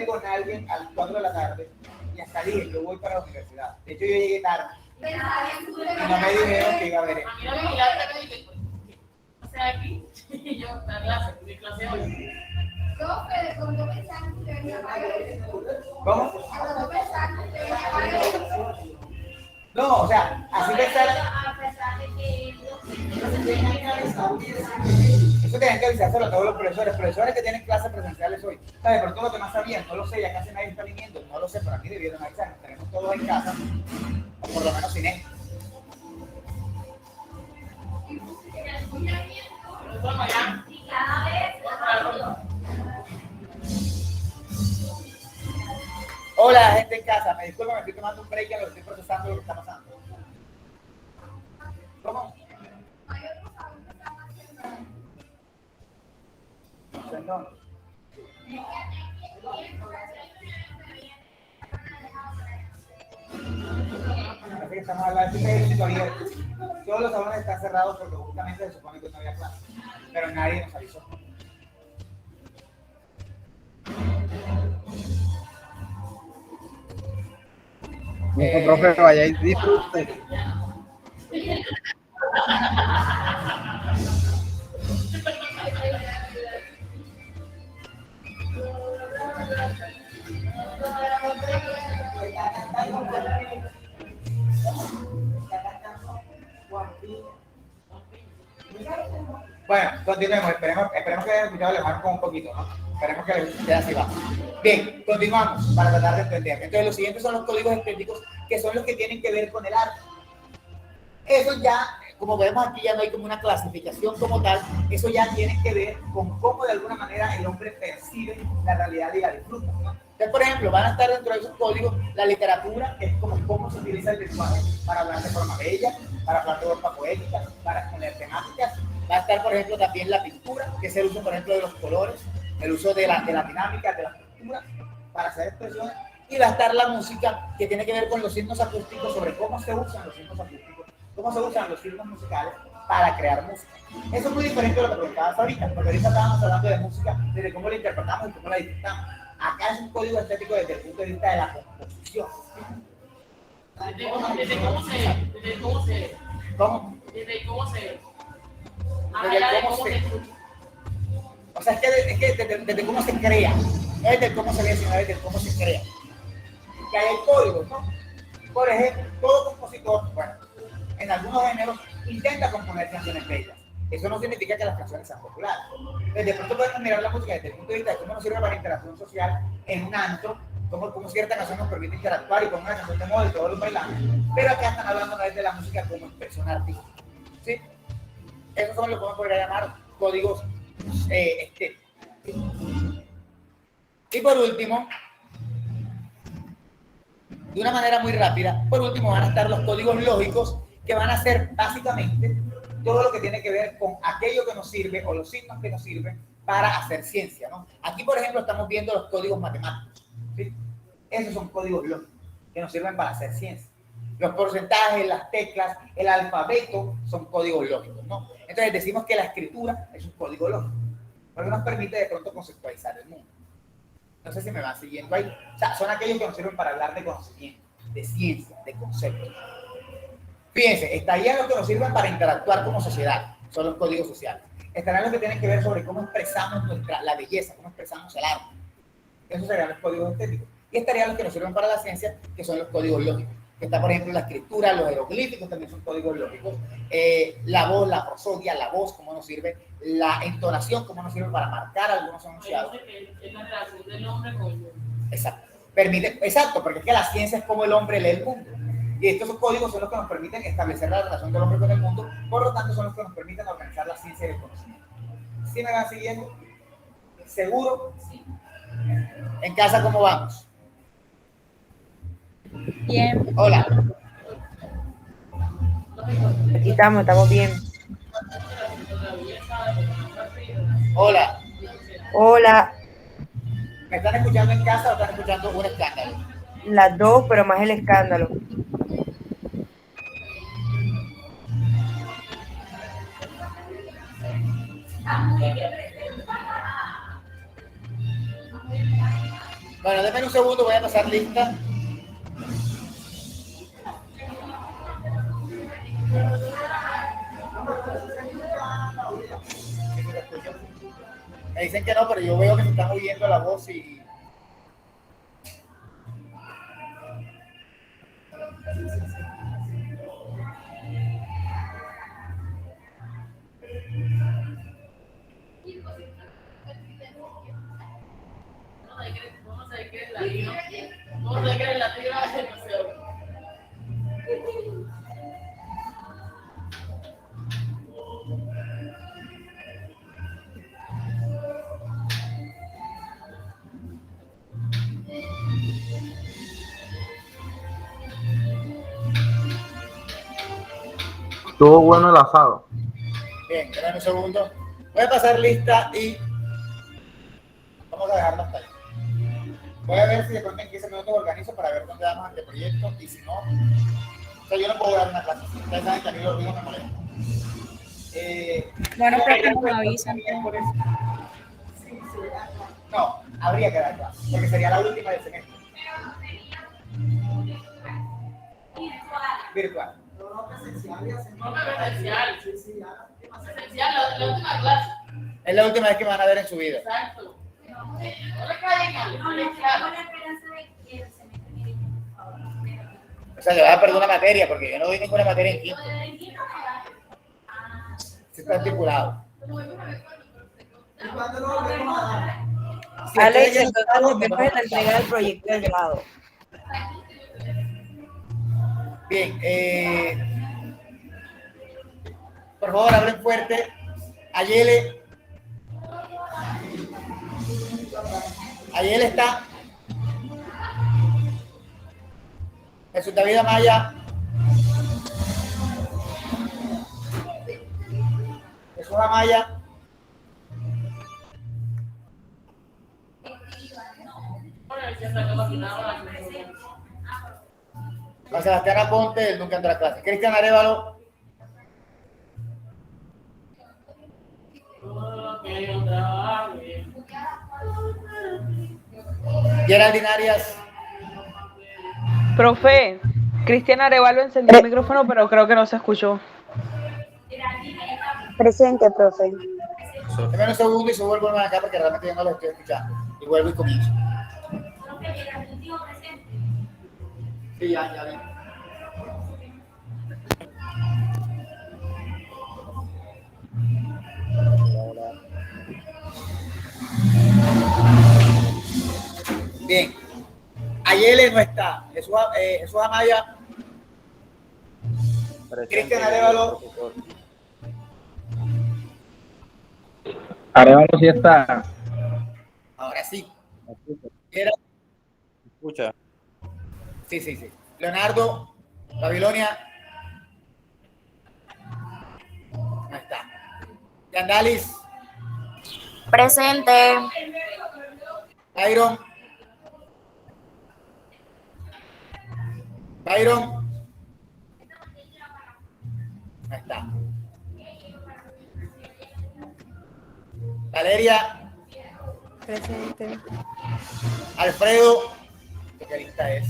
con alguien a las 4 de la tarde Y hasta dije, yo voy para la universidad. De hecho, yo llegué tarde. Pero Y no me dijeron que iba a haber eso. A mí no me miraste que dije, o sea, aquí, y yo, la clase, mi clase hoy. Profe, cuando pensaban que usted venía para eso. ¿Cómo? Cuando pensaban que usted venía para eso. No, o sea, así pensar. A pesar de que Eso tienen que avisárselo a todos los profesores que tienen clases presenciales hoy. ¿Sabes? Por todo lo que más sabían, no lo sé, ya casi nadie está viniendo, no lo sé, pero a mí debieron avisar. Nos tenemos todos en casa, o por lo menos sin esto. Bueno, ya. y cada vez Hola, gente en casa, me disculpan, me estoy tomando un break, lo estoy procesando lo que está pasando. ¿Cómo? Perdón. Parece que estamos hablando de esto abierto. Todos los salones están cerrados porque justamente se supone que no había clase, pero nadie nos avisó. Profe, vaya y disfrute. Bueno, continuemos. Esperemos que hayan escuchado el hermano con un poquito, ¿no? Esperemos que les quede así va. Bien, continuamos para tratar de entender. Entonces, los siguientes son los códigos estéticos, que son los que tienen que ver con el arte. Eso ya, como vemos aquí, ya no hay como una clasificación como tal. Eso ya tiene que ver con cómo de alguna manera el hombre percibe la realidad y la disfruta, ¿no? Entonces, por ejemplo, van a estar dentro de esos códigos la literatura, que es como cómo se utiliza el lenguaje para hablar de forma bella, para hablar de forma poética, para exponer temáticas. Va a estar, por ejemplo, también la pintura, que es el uso, por ejemplo, de los colores, el uso de la dinámica, de la pintura, para hacer expresiones. Y va a estar la música, que tiene que ver con los signos acústicos, sobre cómo se usan los signos acústicos, cómo se usan los signos musicales para crear música. Eso es muy diferente de lo que preguntabas ahorita, porque ahorita estábamos hablando de música, desde cómo la interpretamos y cómo la disfrutamos. Acá es un código estético desde el punto de vista de la composición. Desde cómo se. ¿Cómo? Desde cómo se. Desde cómo se. O sea, es que desde cómo se crea. No es desde cómo se ve, sino desde cómo se crea. Que hay códigos, ¿no? Por ejemplo, todo compositor, bueno, en algunos géneros intenta componer canciones bellas. Eso no significa que las canciones sean populares. De pronto podemos mirar la música desde el punto de vista de cómo nos sirve para la interacción social en un antro, cómo cierta canción nos permite interactuar y con una canción de moda y todos los bailamos. Pero acá están hablando de la música como expresión artística. ¿Sí? Esos son lo que podemos llamar códigos estéticos. Y por último, de una manera muy rápida, por último van a estar los códigos lógicos, que van a ser básicamente todo lo que tiene que ver con aquello que nos sirve o los signos que nos sirven para hacer ciencia, ¿no? Aquí, por ejemplo, estamos viendo los códigos matemáticos, ¿sí? Esos son códigos lógicos que nos sirven para hacer ciencia. Los porcentajes, las teclas, el alfabeto son códigos lógicos, ¿no? Entonces decimos que la escritura es un código lógico, porque nos permite de pronto conceptualizar el mundo. No sé si me van siguiendo ahí. O sea, son aquellos que nos sirven para hablar de conocimiento, de ciencia, de conceptos. Fíjense, estarían los que nos sirven para interactuar como sociedad, son los códigos sociales. Estarán los que tienen que ver sobre cómo expresamos la belleza, cómo expresamos el arte. Esos serían los códigos estéticos. Y estarían los que nos sirven para la ciencia, que son los códigos lógicos. Que está, por ejemplo, la escritura, los jeroglíficos también son códigos lógicos. La voz, la prosodia, la voz, cómo nos sirve. La entonación, cómo nos sirve para marcar algunos enunciados. Es la relación del hombre con el mundo. Exacto. Exacto, porque es que la ciencia es como el hombre lee el mundo. Y estos códigos son los que nos permiten establecer la relación del hombre con el mundo, por lo tanto son los que nos permiten organizar la ciencia y el conocimiento. ¿Sí me van siguiendo? ¿Seguro? Sí. ¿En casa cómo vamos? Bien. Hola. Aquí estamos bien. Hola. Hola, ¿Me están escuchando en casa o están escuchando un escándalo? las dos, pero más el escándalo. Bueno, denme un segundo, voy a pasar lista escucho. Me dicen que no, pero yo veo que se están oyendo la voz y... Vamos a ver qué es latino. Vamos a ver qué es latino. Estuvo bueno el asado. Bien, esperen un segundo. Voy a pasar lista y vamos a dejarlo hasta ahí. Voy a ver si de pronto en 15 minutos organizo para ver dónde damos anteproyecto y si no, o sea, yo no puedo dar una clase. Ustedes saben que a mí los ruidos me molestan. Bueno, pero nos avisan. No, habría que dar clase, porque sería la última del semestre. Virtual. No, presencial y hacemos. No presencial. Sí, sí, ya. Presencial, la última clase. Es la última vez que me van a ver en su vida. Exacto. No le caigan mal. No, les traigo la esperanza de que el semestre me diga, por favor. O sea, le vas a perder una materia, porque yo no doy ninguna materia en quinto. Sí está estipulado. ¿Y cuándo lo volvemos a dar? Si Alex, ustedes ya entonces saben, nos vemos en la entrega del proyecto del grado. Bien, por favor, hablen fuerte. Ayele está. Jesús David Amaya. Jesús Amaya. Juan Sebastián Aponte, él nunca entra a clase. Cristian Arevalo. Geraldine Arias. Profe, Cristian Arevalo encendió el micrófono, pero creo que no se escuchó. Presente, profe. Deme un segundo y subo el volumen acá porque realmente yo no lo estoy escuchando. Y vuelvo y comienzo. Sí, ya vi. Bien. Ayele no está. Jesús Amaya. Cristian Arevalo. Arevalo sí está. Ahora sí. Escucha. Sí. Leonardo, Babilonia. Ahí está. Yandalis, Presente. Byron. Ahí está. Valeria. Presente. Alfredo. ¿Qué lista es?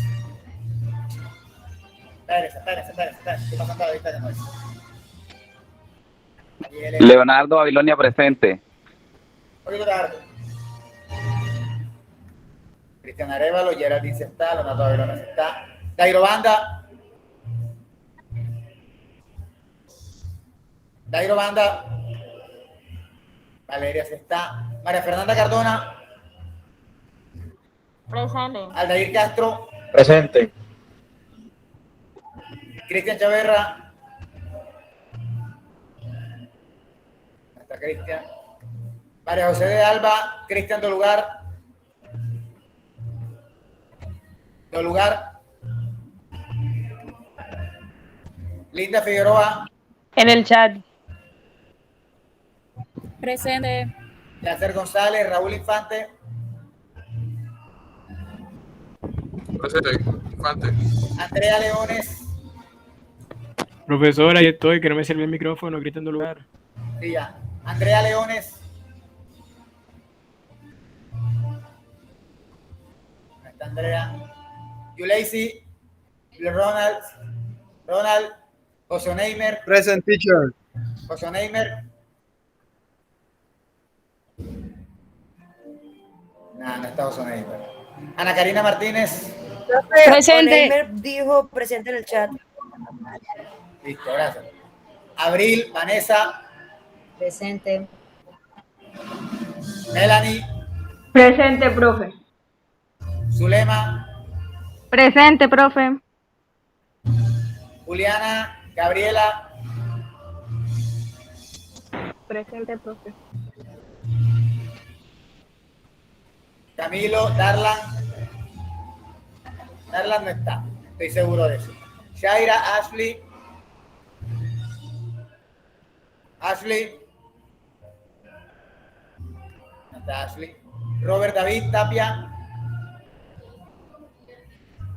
Espérese. Estoy pasando la lista de nuevo. Leonardo Babilonia presente. Leonardo. Cristian Arevalo, Geraldine se está, Leonardo Babilonia se está. Dairo Banda. Valeria se está. María Fernanda Cardona. Presente. Aldair Castro. Presente. Cristian Chaverra. Está Cristian. María José de Alba. Cristian Dolugar. Linda Figueroa. En el chat. Presente. Yacer González. Raúl Infante. Presente, Infante. Andrea Leones. Profesora, ahí estoy, que no me sirve el micrófono, gritando lugar. Sí, ya. Andrea Leones. Ahí está Andrea. Yuleisi. Ronald. José Neymer. Present teacher. José Neymer. No Estados Unidos. Ana Karina Martínez. Presente. Elmer dijo presente en el chat. Listo, gracias. Abril, Vanessa. Presente. Melanie. Presente, profe. Zulema. Presente, profe. Juliana, Gabriela. Presente, profe. Camilo, Darlan. Darlan no está, estoy seguro de eso. Shaira, Ashley. Ashley. No está Ashley. Robert David Tapia.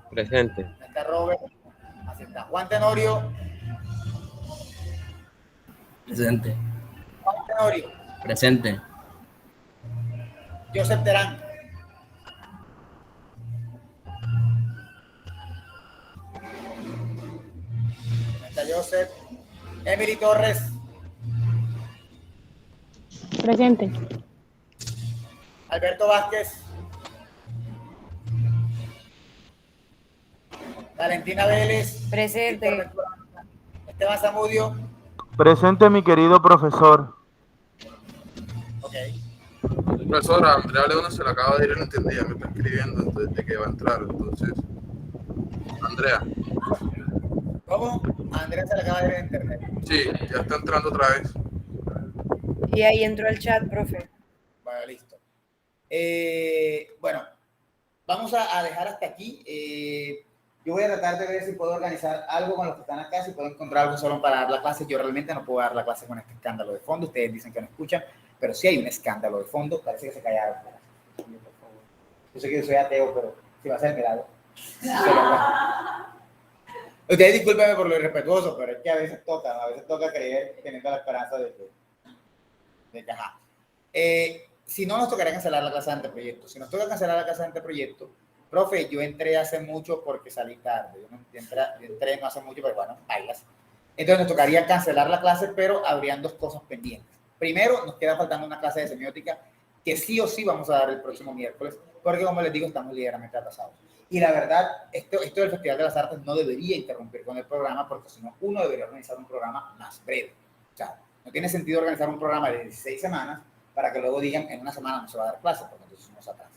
Presente. No está Robert. Así está. Juan Tenorio. Presente. Juan Tenorio. Presente. Joseph Terán. Está Joseph. Emily Torres. Presente. Alberto Vázquez. Valentina Vélez. Presente. Esteban Zamudio. Presente, mi querido profesor. Ok. Profesora, Andrea Leona se la acaba de ir, no entendía, me está escribiendo entonces de que va a entrar, entonces. Andrea. ¿Cómo? Andrea se la acaba de ir en internet. Sí, ya está entrando otra vez. Y ahí entró el chat, profe. Bueno, listo. Bueno, vamos a dejar hasta aquí. Yo voy a tratar de ver si puedo organizar algo con los que están acá, si puedo encontrar algo solo para dar la clase. Yo realmente no puedo dar la clase con este escándalo de fondo. Ustedes dicen que no escuchan, pero sí hay un escándalo de fondo. Parece que se callaron. Yo sé que yo soy ateo, pero si va a ser milagro. Ustedes discúlpenme por lo irrespetuoso, pero es que a veces toca creer teniendo la esperanza de que ajá. Si no, nos tocaría cancelar la clase de anteproyecto. Si nos toca cancelar la clase de anteproyecto, profe, yo entré hace mucho porque salí tarde. Yo entré no hace mucho, pero bueno, bailas. Entonces nos tocaría cancelar la clase, pero habrían dos cosas pendientes. Primero, nos queda faltando una clase de semiótica que sí o sí vamos a dar el próximo miércoles, porque como les digo, estamos ligeramente atrasados. Y la verdad, esto del Festival de las Artes no debería interrumpir con el programa, porque si no, uno debería organizar un programa más breve. O sea, no tiene sentido organizar un programa de 16 semanas para que luego digan en una semana no se va a dar clase, porque entonces uno se atrasa.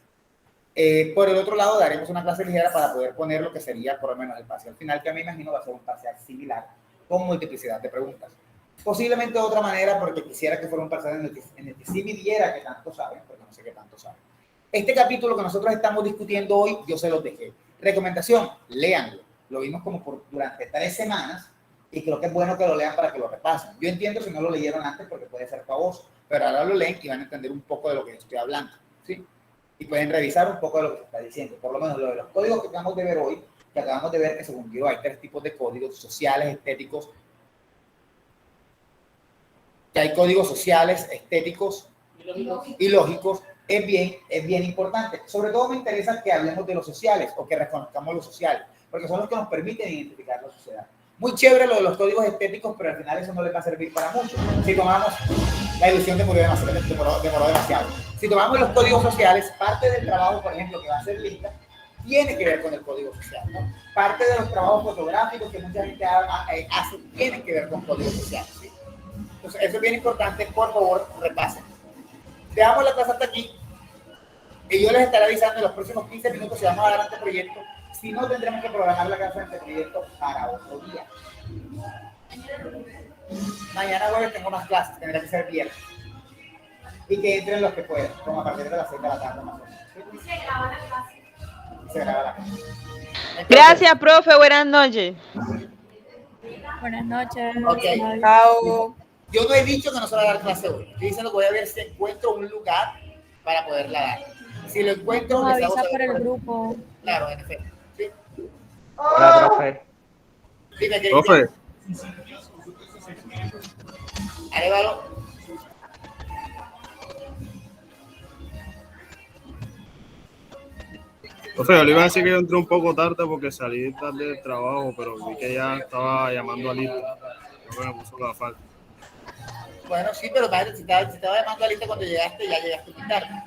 Por el otro lado, daremos una clase ligera para poder poner lo que sería por lo menos el parcial final, que a mí me imagino va a ser un parcial similar, con multiplicidad de preguntas. Posiblemente de otra manera, porque quisiera que fuera un parcial en el que sí midiera que tanto saben, porque no sé qué tanto saben. Este capítulo que nosotros estamos discutiendo hoy, yo se los dejé. Recomendación, léanlo. Lo vimos como durante 3 semanas y creo que es bueno que lo lean para que lo repasen. Yo entiendo si no lo leyeron antes porque puede ser pavoso, pero ahora lo leen y van a entender un poco de lo que yo estoy hablando, ¿sí? Y pueden revisar un poco de lo que se está diciendo. Por lo menos lo de los códigos que acabamos de ver hoy, que acabamos de ver que según yo hay 3 tipos de códigos sociales, estéticos. Que hay códigos sociales, estéticos y lógicos. Es bien importante. Sobre todo me interesa que hablemos de los sociales o que reconozcamos los sociales, porque son los que nos permiten identificar la sociedad. Muy chévere lo de los códigos estéticos, pero al final eso no les va a servir para mucho. Si tomamos la ilusión demoró demasiado. Si tomamos los códigos sociales, parte del trabajo, por ejemplo, que va a hacer Linda, tiene que ver con el código social, ¿no? Parte de los trabajos fotográficos que mucha gente hace tienen que ver con códigos sociales, ¿sí? Entonces, eso es bien importante. Por favor, repasen. Dejamos la clase hasta aquí y yo les estaré avisando en los próximos 15 minutos si vamos a dar anteproyecto. Si no, tendremos que programar la clase de anteproyecto para otro día. Mañana jueves tengo más clases, tendrá que ser viernes. Y que entren los que puedan, como a partir de las 6 de la tarde más o menos. Se graba la clase. Se graba la clase. Entonces, Gracias, profe. Buenas noches. Buenas noches. Ok. Chao. Yo no he dicho que no se va a dar clase hoy. Estoy diciendo que voy a ver si encuentro un lugar para poderla dar. Si lo encuentro, Nos les hago avisa saber por el por- grupo. Claro, en efecto. ¿Sí? Hola, profe. Dime, ¿qué Profe. Arévalo. Profe, yo le iba a decir que yo entré un poco tarde porque salí tarde del trabajo, pero vi que ya estaba llamando a Lita. Creo que me puso la falta. Bueno, sí, pero si estaba llamando a Lita cuando llegaste, ya llegaste muy tarde.